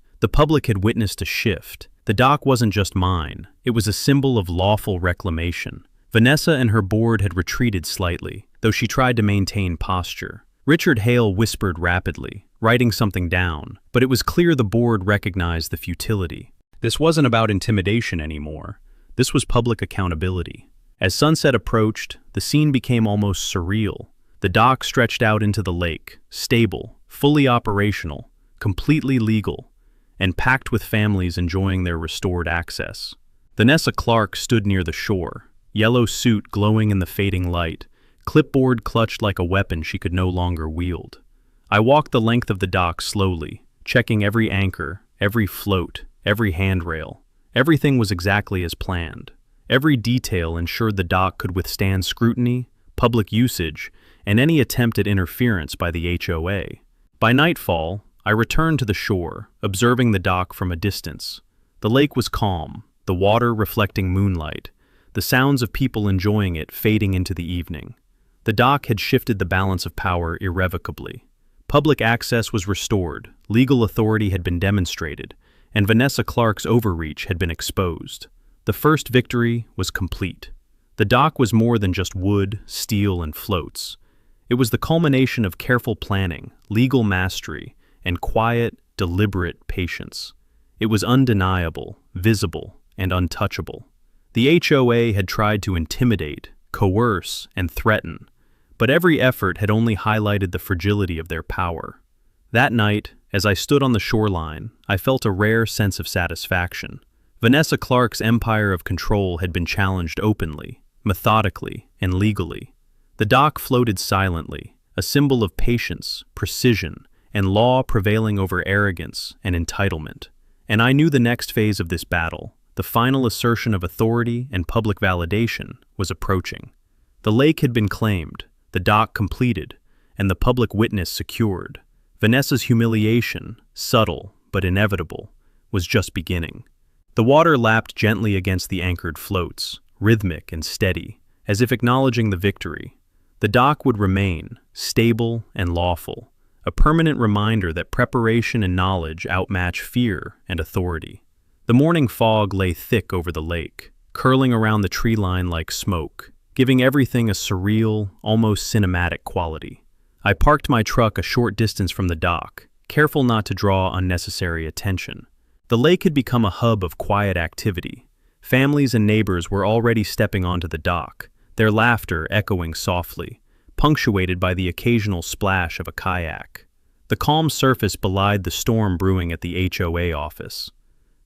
The public had witnessed a shift. The dock wasn't just mine, it was a symbol of lawful reclamation. Vanessa and her board had retreated slightly, though she tried to maintain posture. Richard Hale whispered rapidly, writing something down, but it was clear the board recognized the futility. This wasn't about intimidation anymore. This was public accountability. As sunset approached, the scene became almost surreal. The dock stretched out into the lake, stable, fully operational, completely legal, and packed with families enjoying their restored access. Vanessa Clark stood near the shore, yellow suit glowing in the fading light, clipboard clutched like a weapon she could no longer wield. I walked the length of the dock slowly, checking every anchor, every float, every handrail. Everything was exactly as planned. Every detail ensured the dock could withstand scrutiny, public usage, and any attempt at interference by the HOA. By nightfall, I returned to the shore, observing the dock from a distance. The lake was calm, the water reflecting moonlight, the sounds of people enjoying it fading into the evening. The dock had shifted the balance of power irrevocably. Public access was restored, legal authority had been demonstrated, and Vanessa Clark's overreach had been exposed. The first victory was complete. The dock was more than just wood, steel, and floats. It was the culmination of careful planning, legal mastery, and quiet, deliberate patience. It was undeniable, visible, and untouchable. The HOA had tried to intimidate, coerce, and threaten, but every effort had only highlighted the fragility of their power. That night, as I stood on the shoreline, I felt a rare sense of satisfaction. Vanessa Clark's empire of control had been challenged openly, methodically, and legally. The dock floated silently, a symbol of patience, precision, and law prevailing over arrogance and entitlement. And I knew the next phase of this battle, the final assertion of authority and public validation, was approaching. The lake had been claimed, the dock completed, and the public witness secured. Vanessa's humiliation, subtle but inevitable, was just beginning. The water lapped gently against the anchored floats, rhythmic and steady, as if acknowledging the victory. The dock would remain, stable and lawful, a permanent reminder that preparation and knowledge outmatch fear and authority. The morning fog lay thick over the lake, curling around the tree line like smoke, giving everything a surreal, almost cinematic quality. I parked my truck a short distance from the dock, careful not to draw unnecessary attention. The lake had become a hub of quiet activity. Families and neighbors were already stepping onto the dock, their laughter echoing softly, punctuated by the occasional splash of a kayak. The calm surface belied the storm brewing at the HOA office.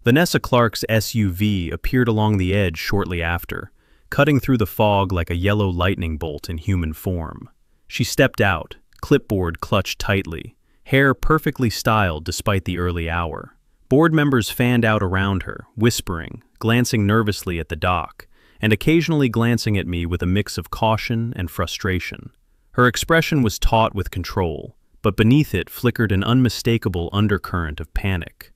Vanessa Clark's SUV appeared along the edge shortly after, cutting through the fog like a yellow lightning bolt in human form. She stepped out, clipboard clutched tightly, hair perfectly styled despite the early hour. Board members fanned out around her, whispering, glancing nervously at the dock, and occasionally glancing at me with a mix of caution and frustration. Her expression was taut with control, but beneath it flickered an unmistakable undercurrent of panic.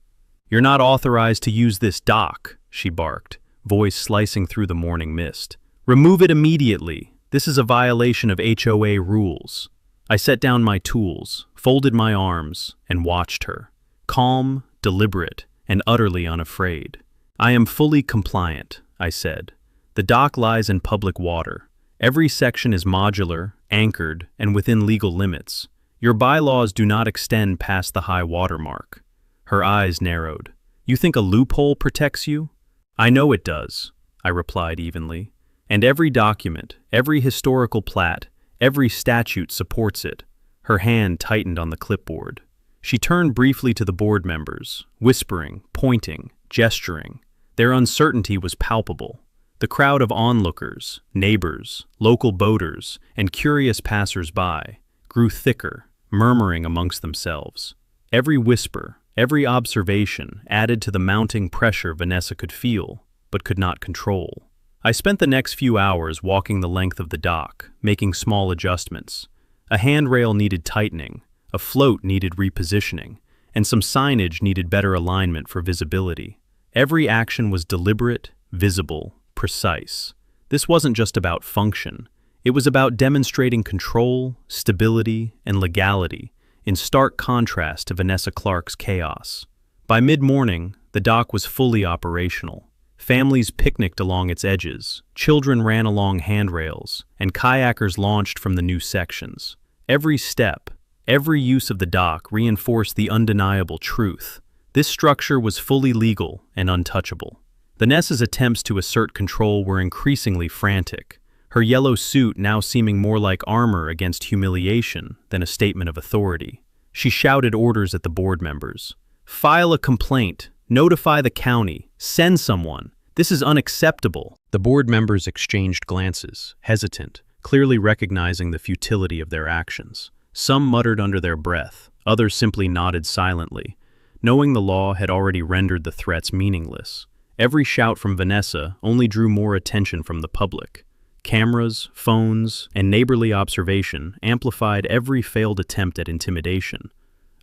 "You're not authorized to use this dock," she barked, voice slicing through the morning mist. "Remove it immediately. This is a violation of HOA rules." I set down my tools, folded my arms, and watched her, calm, deliberate, and utterly unafraid. "I am fully compliant," I said. "The dock lies in public water. Every section is modular, anchored, and within legal limits. Your bylaws do not extend past the high water mark." Her eyes narrowed. You think a loophole protects you? I know it does, I replied evenly. And every document, every historical plat, every statute supports it. Her hand tightened on the clipboard. She turned briefly to the board members, whispering, pointing, gesturing. Their uncertainty was palpable. The crowd of onlookers, neighbors, local boaters, and curious passers-by grew thicker, murmuring amongst themselves. Every whisper, every observation added to the mounting pressure Vanessa could feel, but could not control. I spent the next few hours walking the length of the dock, making small adjustments. A handrail needed tightening, a float needed repositioning, and some signage needed better alignment for visibility. Every action was deliberate, visible, precise. This wasn't just about function. It was about demonstrating control, stability, and legality, in stark contrast to Vanessa Clark's chaos. By mid-morning, the dock was fully operational. Families picnicked along its edges, children ran along handrails, and kayakers launched from the new sections. Every step, every use of the dock reinforced the undeniable truth. This structure was fully legal and untouchable. Vanessa's attempts to assert control were increasingly frantic, her yellow suit now seeming more like armor against humiliation than a statement of authority. She shouted orders at the board members. "File a complaint, notify the county, send someone. This is unacceptable." The board members exchanged glances, hesitant, clearly recognizing the futility of their actions. Some muttered under their breath, others simply nodded silently, knowing the law had already rendered the threats meaningless. Every shout from Vanessa only drew more attention from the public. Cameras, phones, and neighborly observation amplified every failed attempt at intimidation.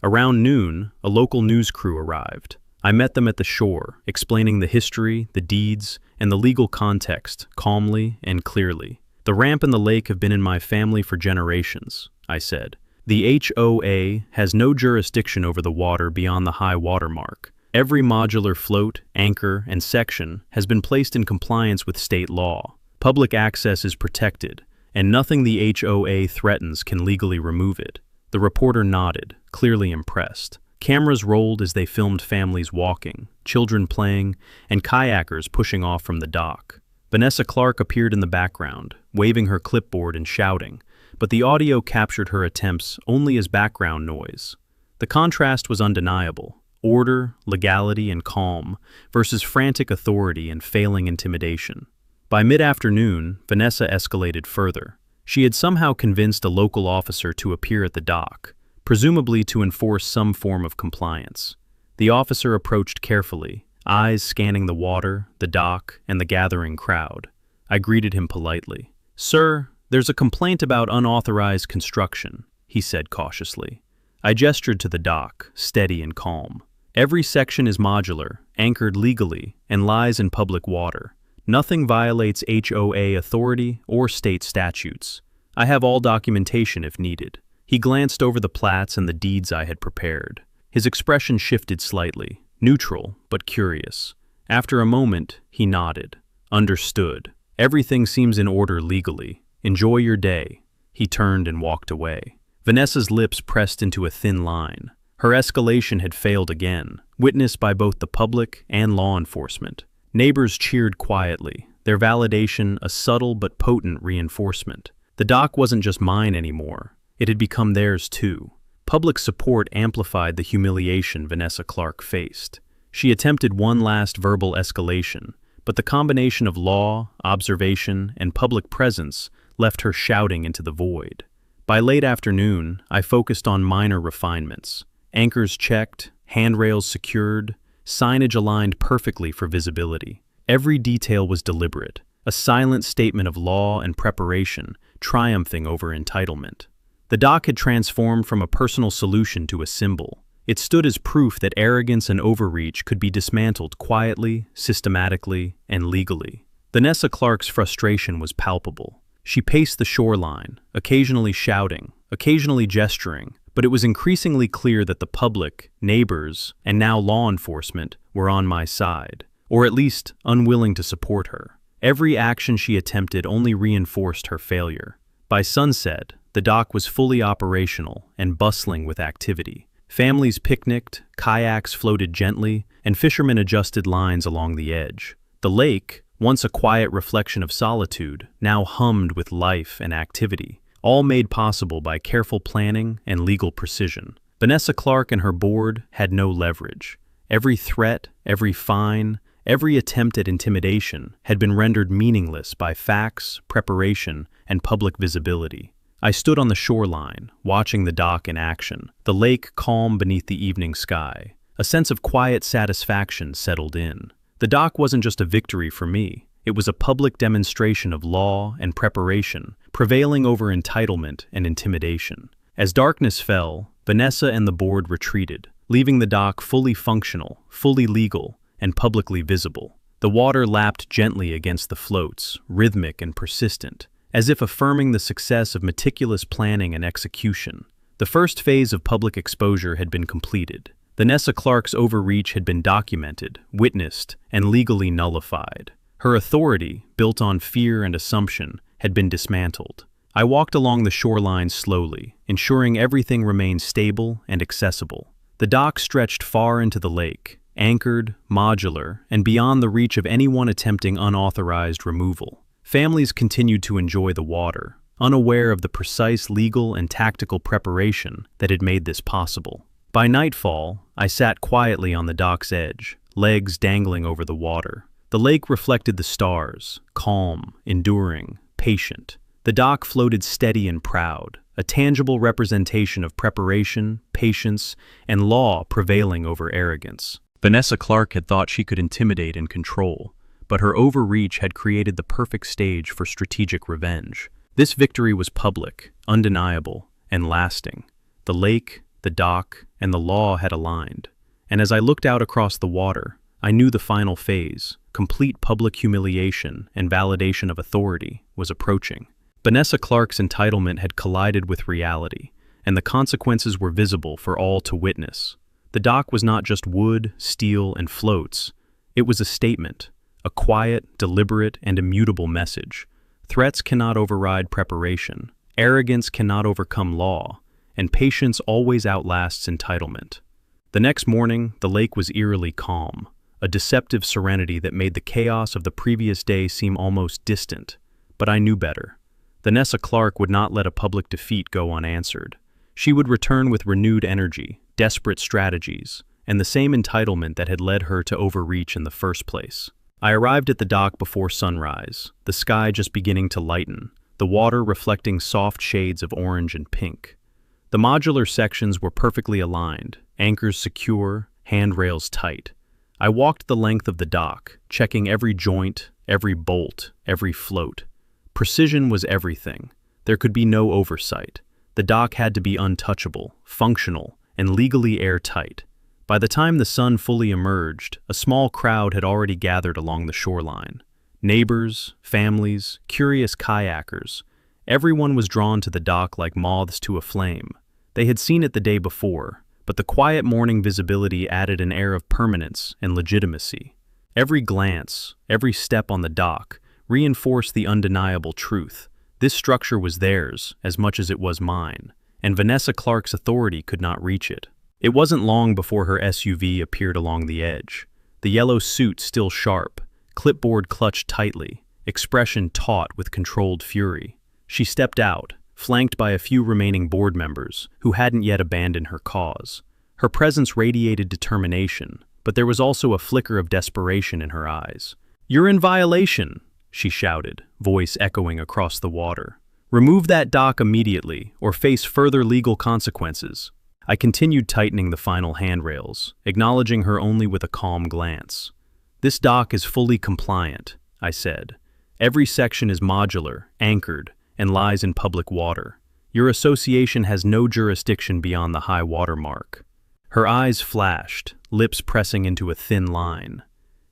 Around noon, a local news crew arrived. I met them at the shore, explaining the history, the deeds, and the legal context calmly and clearly. "The ramp and the lake have been in my family for generations," I said. "The HOA has no jurisdiction over the water beyond the high water mark. Every modular float, anchor, and section has been placed in compliance with state law. Public access is protected, and nothing the HOA threatens can legally remove it." The reporter nodded, clearly impressed. Cameras rolled as they filmed families walking, children playing, and kayakers pushing off from the dock. Vanessa Clark appeared in the background, waving her clipboard and shouting, but the audio captured her attempts only as background noise. The contrast was undeniable. Order, legality, and calm versus frantic authority and failing intimidation. By mid-afternoon, Vanessa escalated further. She had somehow convinced a local officer to appear at the dock, presumably to enforce some form of compliance. The officer approached carefully, eyes scanning the water, the dock, and the gathering crowd. I greeted him politely. "Sir, there's a complaint about unauthorized construction," he said cautiously. I gestured to the dock, steady and calm. "Every section is modular, anchored legally, and lies in public water. Nothing violates HOA authority or state statutes. I have all documentation if needed." He glanced over the plats and the deeds I had prepared. His expression shifted slightly, neutral but curious. After a moment, he nodded. "Understood. Everything seems in order legally. Enjoy your day." He turned and walked away. Vanessa's lips pressed into a thin line. Her escalation had failed again, witnessed by both the public and law enforcement. Neighbors cheered quietly, their validation a subtle but potent reinforcement. The dock wasn't just mine anymore. It had become theirs too. Public support amplified the humiliation Vanessa Clark faced. She attempted one last verbal escalation, but the combination of law, observation, and public presence left her shouting into the void. By late afternoon, I focused on minor refinements. Anchors checked, handrails secured, signage aligned perfectly for visibility. Every detail was deliberate, a silent statement of law and preparation, triumphing over entitlement. The dock had transformed from a personal solution to a symbol. It stood as proof that arrogance and overreach could be dismantled quietly, systematically, and legally. Vanessa Clark's frustration was palpable. She paced the shoreline, occasionally shouting, occasionally gesturing, but it was increasingly clear that the public, neighbors, and now law enforcement were on my side, or at least unwilling to support her. Every action she attempted only reinforced her failure. By sunset, the dock was fully operational and bustling with activity. Families picnicked, kayaks floated gently, and fishermen adjusted lines along the edge. The lake, once a quiet reflection of solitude, now hummed with life and activity, all made possible by careful planning and legal precision. Vanessa Clark and her board had no leverage. Every threat, every fine, every attempt at intimidation had been rendered meaningless by facts, preparation, and public visibility. I stood on the shoreline, watching the dock in action, the lake calm beneath the evening sky. A sense of quiet satisfaction settled in. The dock wasn't just a victory for me. It was a public demonstration of law and preparation, prevailing over entitlement and intimidation. As darkness fell, Vanessa and the board retreated, leaving the dock fully functional, fully legal, and publicly visible. The water lapped gently against the floats, rhythmic and persistent, as if affirming the success of meticulous planning and execution. The first phase of public exposure had been completed. Vanessa Clark's overreach had been documented, witnessed, and legally nullified. Her authority, built on fear and assumption, had been dismantled. I walked along the shoreline slowly, ensuring everything remained stable and accessible. The dock stretched far into the lake, anchored, modular, and beyond the reach of anyone attempting unauthorized removal. Families continued to enjoy the water, unaware of the precise legal and tactical preparation that had made this possible. By nightfall, I sat quietly on the dock's edge, legs dangling over the water. The lake reflected the stars, calm, enduring, patient. The dock floated steady and proud, a tangible representation of preparation, patience, and law prevailing over arrogance. Vanessa Clark had thought she could intimidate and control, but her overreach had created the perfect stage for strategic revenge. This victory was public, undeniable, and lasting. The lake, the dock, and the law had aligned, and as I looked out across the water, I knew the final phase, complete public humiliation and validation of authority, was approaching. Vanessa Clark's entitlement had collided with reality, and the consequences were visible for all to witness. The dock was not just wood, steel, and floats. It was a statement, a quiet, deliberate, and immutable message. Threats cannot override preparation, arrogance cannot overcome law, and patience always outlasts entitlement. The next morning, the lake was eerily calm, a deceptive serenity that made the chaos of the previous day seem almost distant. But I knew better. Vanessa Clark would not let a public defeat go unanswered. She would return with renewed energy, desperate strategies, and the same entitlement that had led her to overreach in the first place. I arrived at the dock before sunrise, the sky just beginning to lighten, the water reflecting soft shades of orange and pink. The modular sections were perfectly aligned, anchors secure, handrails tight. I walked the length of the dock, checking every joint, every bolt, every float. Precision was everything. There could be no oversight. The dock had to be untouchable, functional, and legally airtight. By the time the sun fully emerged, a small crowd had already gathered along the shoreline. Neighbors, families, curious kayakers. Everyone was drawn to the dock like moths to a flame. They had seen it the day before, but the quiet morning visibility added an air of permanence and legitimacy. Every glance, every step on the dock, reinforced the undeniable truth. This structure was theirs as much as it was mine, and Vanessa Clark's authority could not reach it. It wasn't long before her SUV appeared along the edge, the yellow suit still sharp, clipboard clutched tightly, expression taut with controlled fury. She stepped out, flanked by a few remaining board members who hadn't yet abandoned her cause. Her presence radiated determination, but there was also a flicker of desperation in her eyes. "You're in violation," she shouted, voice echoing across the water. "Remove that dock immediately, or face further legal consequences." I continued tightening the final handrails, acknowledging her only with a calm glance. "This dock is fully compliant," I said. "Every section is modular, anchored, and lies in public water. Your association has no jurisdiction beyond the high water mark." Her eyes flashed, lips pressing into a thin line.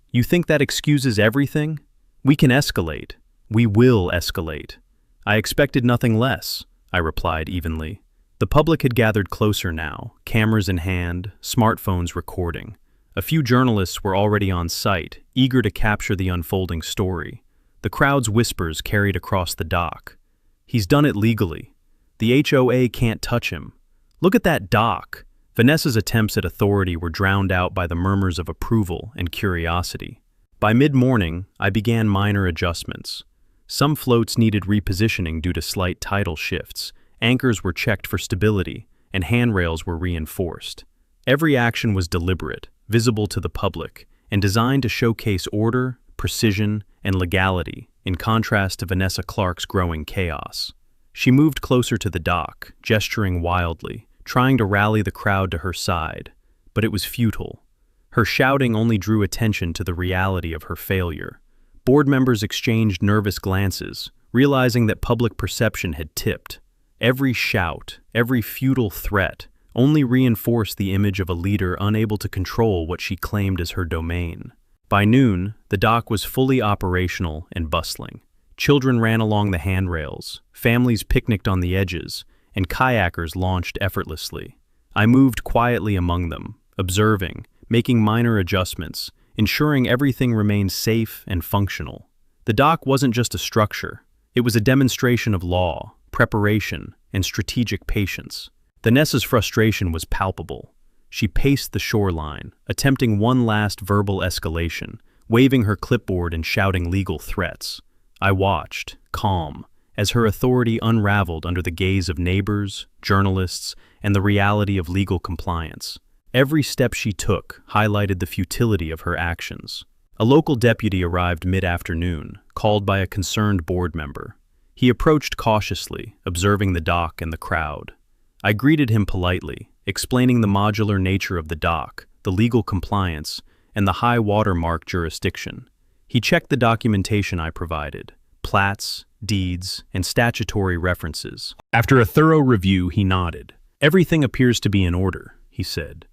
"You think that excuses everything? We can escalate. We will escalate." "I expected nothing less," I replied evenly. The public had gathered closer now, cameras in hand, smartphones recording. A few journalists were already on site, eager to capture the unfolding story. The crowd's whispers carried across the dock. "He's done it legally. The HOA can't touch him. Look at that dock. Vanessa's attempts at authority were drowned out by the murmurs of approval and curiosity. By mid-morning, I began minor adjustments. Some floats needed repositioning due to slight tidal shifts, anchors were checked for stability, and handrails were reinforced. Every action was deliberate, visible to the public, and designed to showcase order, precision, and legality, in contrast to Vanessa Clark's growing chaos. She moved closer to the dock, gesturing wildly, trying to rally the crowd to her side, but it was futile. Her shouting only drew attention to the reality of her failure. Board members exchanged nervous glances, realizing that public perception had tipped. Every shout, every futile threat, only reinforced the image of a leader unable to control what she claimed as her domain. By noon, the dock was fully operational and bustling. Children ran along the handrails, families picnicked on the edges, and kayakers launched effortlessly. I moved quietly among them, observing, making minor adjustments, ensuring everything remained safe and functional. The dock wasn't just a structure, it was a demonstration of law, preparation, and strategic patience. Vanessa's frustration was palpable. She paced the shoreline, attempting one last verbal escalation, waving her clipboard and shouting legal threats. I watched, calm, as her authority unraveled under the gaze of neighbors, journalists, and the reality of legal compliance. Every step she took highlighted the futility of her actions. A local deputy arrived mid-afternoon, called by a concerned board member. He approached cautiously, observing the dock and the crowd. I greeted him politely, explaining the modular nature of the dock, the legal compliance, and the high watermark jurisdiction. He checked the documentation I provided, plats, deeds, and statutory references. After a thorough review, he nodded. "Everything appears to be in order," he said.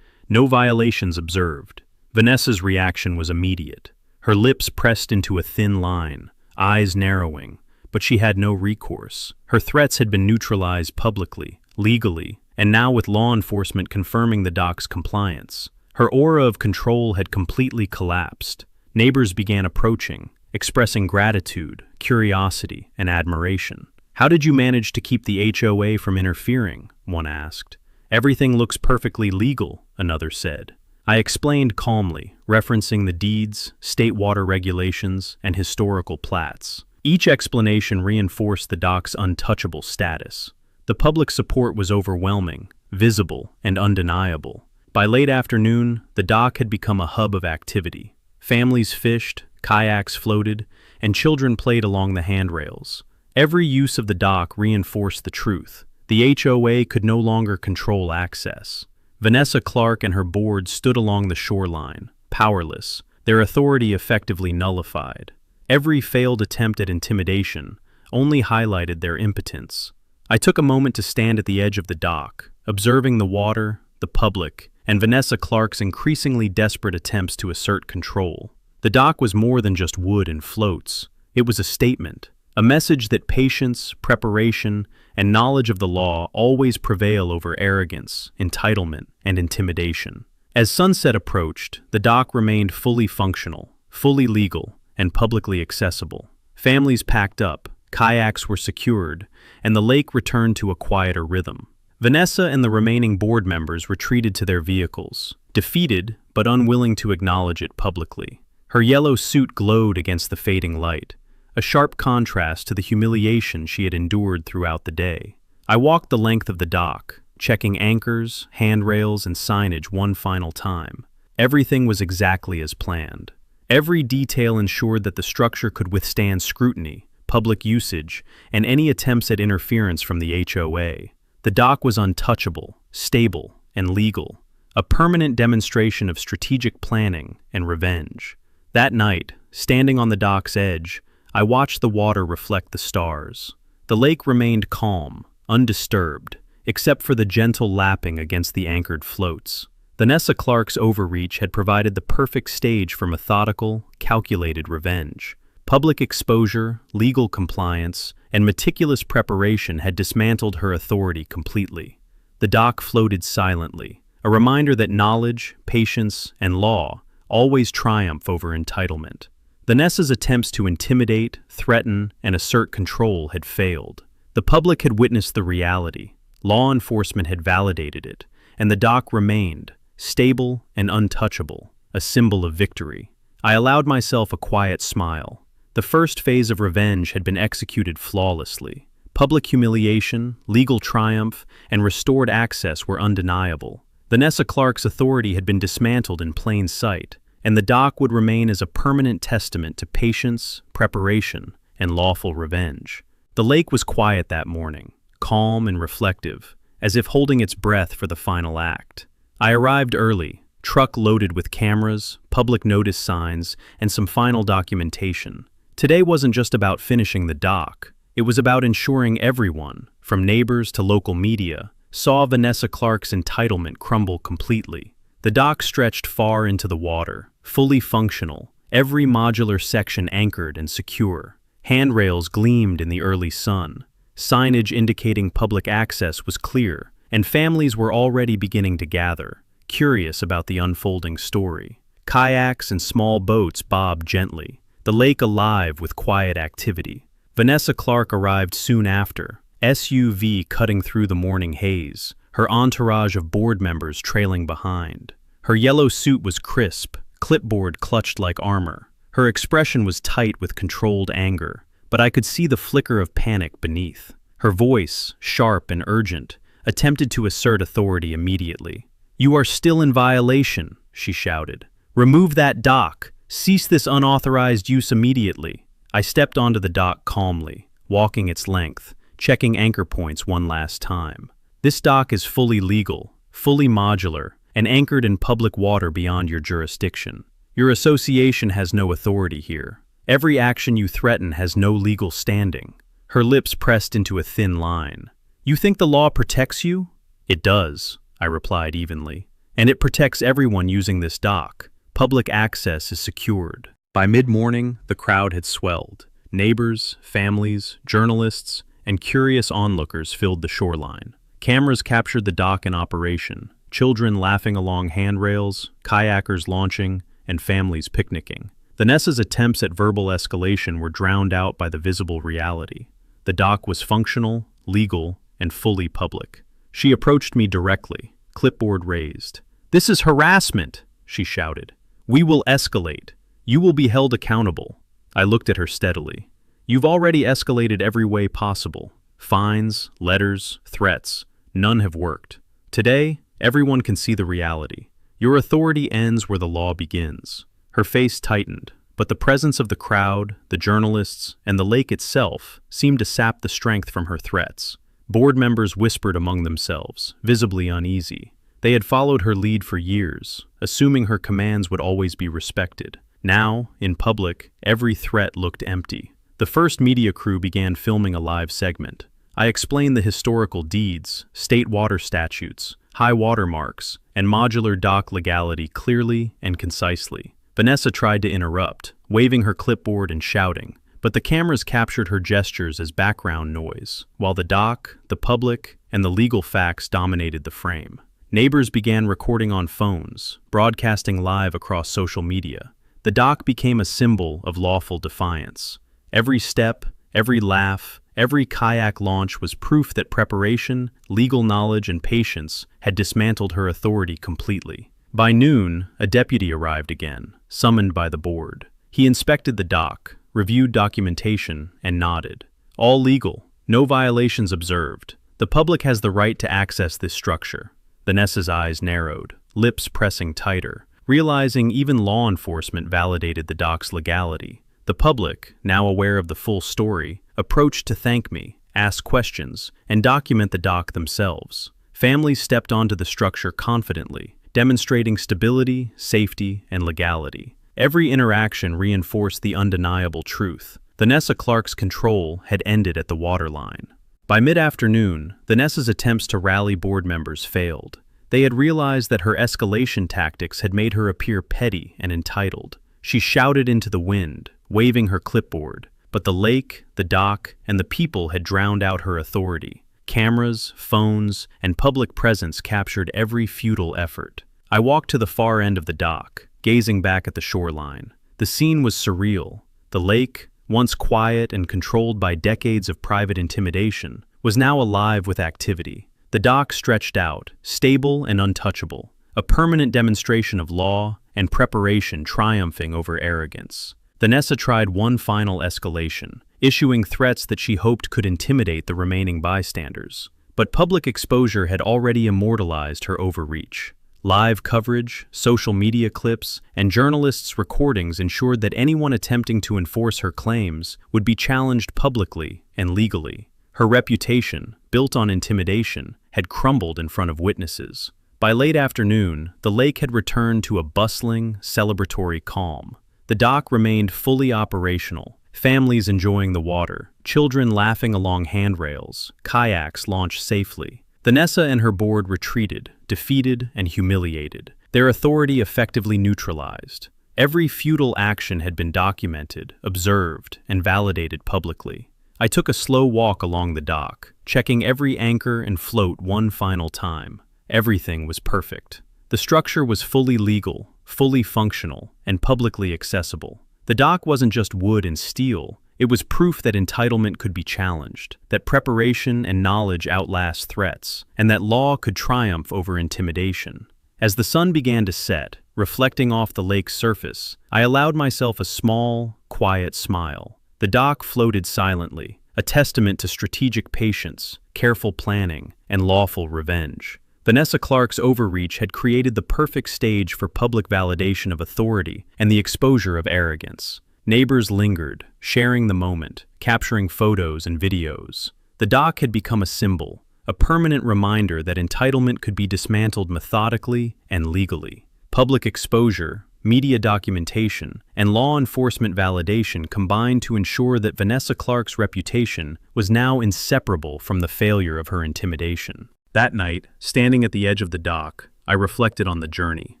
"No violations observed." Vanessa's reaction was immediate. Her lips pressed into a thin line, eyes narrowing, but she had no recourse. Her threats had been neutralized publicly, legally, and now with law enforcement confirming the dock's compliance. Her aura of control had completely collapsed. Neighbors began approaching, expressing gratitude, curiosity, and admiration. "How did you manage to keep the HOA from interfering?" one asked. "Everything looks perfectly legal," another said. I explained calmly, referencing the deeds, state water regulations, and historical plats. Each explanation reinforced the dock's untouchable status. The public support was overwhelming, visible, and undeniable. By late afternoon, the dock had become a hub of activity. Families fished, kayaks floated, and children played along the handrails. Every use of the dock reinforced the truth. The HOA could no longer control access. Vanessa Clark and her board stood along the shoreline, powerless, their authority effectively nullified. Every failed attempt at intimidation only highlighted their impotence. I took a moment to stand at the edge of the dock, observing the water, the public, and Vanessa Clark's increasingly desperate attempts to assert control. The dock was more than just wood and floats. It was a statement, a message that patience, preparation, and knowledge of the law always prevail over arrogance, entitlement, and intimidation. As sunset approached, the dock remained fully functional, fully legal, and publicly accessible. Families packed up, kayaks were secured, and the lake returned to a quieter rhythm. Vanessa and the remaining board members retreated to their vehicles, defeated but unwilling to acknowledge it publicly. Her yellow suit glowed against the fading light, a sharp contrast to the humiliation she had endured throughout the day. I walked the length of the dock, checking anchors, handrails, and signage one final time. Everything was exactly as planned. Every detail ensured that the structure could withstand scrutiny, public usage, and any attempts at interference from the HOA. The dock was untouchable, stable, and legal, a permanent demonstration of strategic planning and revenge. That night, standing on the dock's edge, I watched the water reflect the stars. The lake remained calm, undisturbed, except for the gentle lapping against the anchored floats. Vanessa Clark's overreach had provided the perfect stage for methodical, calculated revenge. Public exposure, legal compliance, and meticulous preparation had dismantled her authority completely. The dock floated silently, a reminder that knowledge, patience, and law always triumph over entitlement. Vanessa's attempts to intimidate, threaten, and assert control had failed. The public had witnessed the reality, law enforcement had validated it, and the dock remained, stable and untouchable, a symbol of victory. I allowed myself a quiet smile. The first phase of revenge had been executed flawlessly. Public humiliation, legal triumph, and restored access were undeniable. Vanessa Clark's authority had been dismantled in plain sight, and the dock would remain as a permanent testament to patience, preparation, and lawful revenge. The lake was quiet that morning, calm and reflective, as if holding its breath for the final act. I arrived early, truck loaded with cameras, public notice signs, and some final documentation. Today wasn't just about finishing the dock. It was about ensuring everyone, from neighbors to local media, saw Vanessa Clark's entitlement crumble completely. The dock stretched far into the water, fully functional, every modular section anchored and secure. Handrails gleamed in the early sun. Signage indicating public access was clear, and families were already beginning to gather, curious about the unfolding story. Kayaks and small boats bobbed gently, the lake alive with quiet activity. Vanessa Clark arrived soon after, SUV cutting through the morning haze, her entourage of board members trailing behind. Her yellow suit was crisp, clipboard clutched like armor. Her expression was tight with controlled anger, but I could see the flicker of panic beneath. Her voice, sharp and urgent, attempted to assert authority immediately. "You are still in violation," she shouted. "Remove that dock. Cease this unauthorized use immediately." I stepped onto the dock calmly, walking its length, checking anchor points one last time. This dock is fully legal, fully modular, and anchored in public water beyond your jurisdiction. Your association has no authority here. Every action you threaten has no legal standing. Her lips pressed into a thin line. "You think the law protects you?" "It does," I replied evenly. "And it protects everyone using this dock. Public access is secured." By mid-morning, the crowd had swelled. Neighbors, families, journalists, and curious onlookers filled the shoreline. Cameras captured the dock in operation, children laughing along handrails, kayakers launching, and families picnicking. Vanessa's attempts at verbal escalation were drowned out by the visible reality. The dock was functional, legal, and fully public. She approached me directly, clipboard raised. "This is harassment," she shouted. "We will escalate. You will be held accountable." I looked at her steadily. "You've already escalated every way possible. Fines, letters, threats. None have worked. Today, everyone can see the reality. Your authority ends where the law begins." Her face tightened, but the presence of the crowd, the journalists, and the lake itself seemed to sap the strength from her threats. Board members whispered among themselves, visibly uneasy. They had followed her lead for years, assuming her commands would always be respected. Now, in public, every threat looked empty. The first media crew began filming a live segment. I explained the historical deeds, state water statutes, high water marks, and modular dock legality clearly and concisely. Vanessa tried to interrupt, waving her clipboard and shouting, but the cameras captured her gestures as background noise, while the dock, the public, and the legal facts dominated the frame. Neighbors began recording on phones, broadcasting live across social media. The dock became a symbol of lawful defiance. Every step, every laugh, every kayak launch was proof that preparation, legal knowledge, and patience had dismantled her authority completely. By noon, a deputy arrived again, summoned by the board. He inspected the dock, reviewed documentation, and nodded. "All legal, no violations observed. The public has the right to access this structure." Vanessa's eyes narrowed, lips pressing tighter, realizing even law enforcement validated the dock's legality. The public, now aware of the full story, approached to thank me, ask questions, and document the dock themselves. Families stepped onto the structure confidently, demonstrating stability, safety, and legality. Every interaction reinforced the undeniable truth. Vanessa Clark's control had ended at the waterline. By mid-afternoon, Vanessa's attempts to rally board members failed. They had realized that her escalation tactics had made her appear petty and entitled. She shouted into the wind, waving her clipboard, but the lake, the dock, and the people had drowned out her authority. Cameras, phones, and public presence captured every futile effort. I walked to the far end of the dock, gazing back at the shoreline. The scene was surreal. The lake, once quiet and controlled by decades of private intimidation, was now alive with activity. The dock stretched out, stable and untouchable, a permanent demonstration of law and preparation triumphing over arrogance. Vanessa tried one final escalation, issuing threats that she hoped could intimidate the remaining bystanders. But public exposure had already immortalized her overreach. Live coverage, social media clips, and journalists' recordings ensured that anyone attempting to enforce her claims would be challenged publicly and legally. Her reputation, built on intimidation, had crumbled in front of witnesses. By late afternoon, the lake had returned to a bustling, celebratory calm. The dock remained fully operational, families enjoying the water, children laughing along handrails, kayaks launched safely. Vanessa and her board retreated, defeated and humiliated, their authority effectively neutralized. Every futile action had been documented, observed, and validated publicly. I took a slow walk along the dock, checking every anchor and float one final time. Everything was perfect. The structure was fully legal, fully functional, and publicly accessible. The dock wasn't just wood and steel, it was proof that entitlement could be challenged, that preparation and knowledge outlast threats, and that law could triumph over intimidation. As the sun began to set, reflecting off the lake's surface, I allowed myself a small, quiet smile. The dock floated silently, a testament to strategic patience, careful planning, and lawful revenge. Vanessa Clark's overreach had created the perfect stage for public validation of authority and the exposure of arrogance. Neighbors lingered, sharing the moment, capturing photos and videos. The dock had become a symbol, a permanent reminder that entitlement could be dismantled methodically and legally. Public exposure, media documentation, and law enforcement validation combined to ensure that Vanessa Clark's reputation was now inseparable from the failure of her intimidation. That night, standing at the edge of the dock, I reflected on the journey.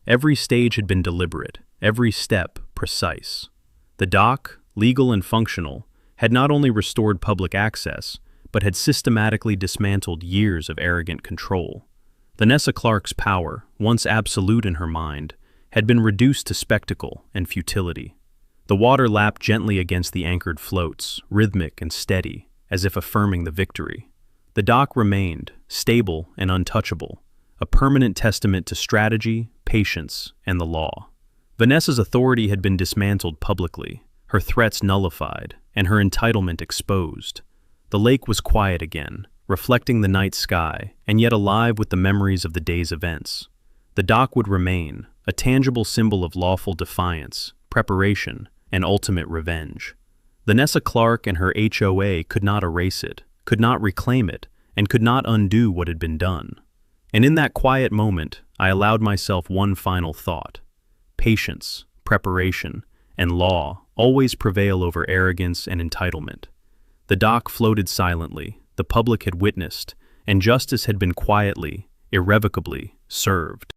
Every stage had been deliberate, every step precise. The dock, legal and functional, had not only restored public access, but had systematically dismantled years of arrogant control. Vanessa Clark's power, once absolute in her mind, had been reduced to spectacle and futility. The water lapped gently against the anchored floats, rhythmic and steady, as if affirming the victory. The dock remained, stable and untouchable, a permanent testament to strategy, patience, and the law. Vanessa's authority had been dismantled publicly, her threats nullified, and her entitlement exposed. The lake was quiet again, reflecting the night sky, and yet alive with the memories of the day's events. The dock would remain, a tangible symbol of lawful defiance, preparation, and ultimate revenge. Vanessa Clark and her HOA could not erase it, could not reclaim it, and could not undo what had been done. And in that quiet moment, I allowed myself one final thought. Patience, preparation, and law always prevail over arrogance and entitlement. The dock floated silently, the public had witnessed, and justice had been quietly, irrevocably served.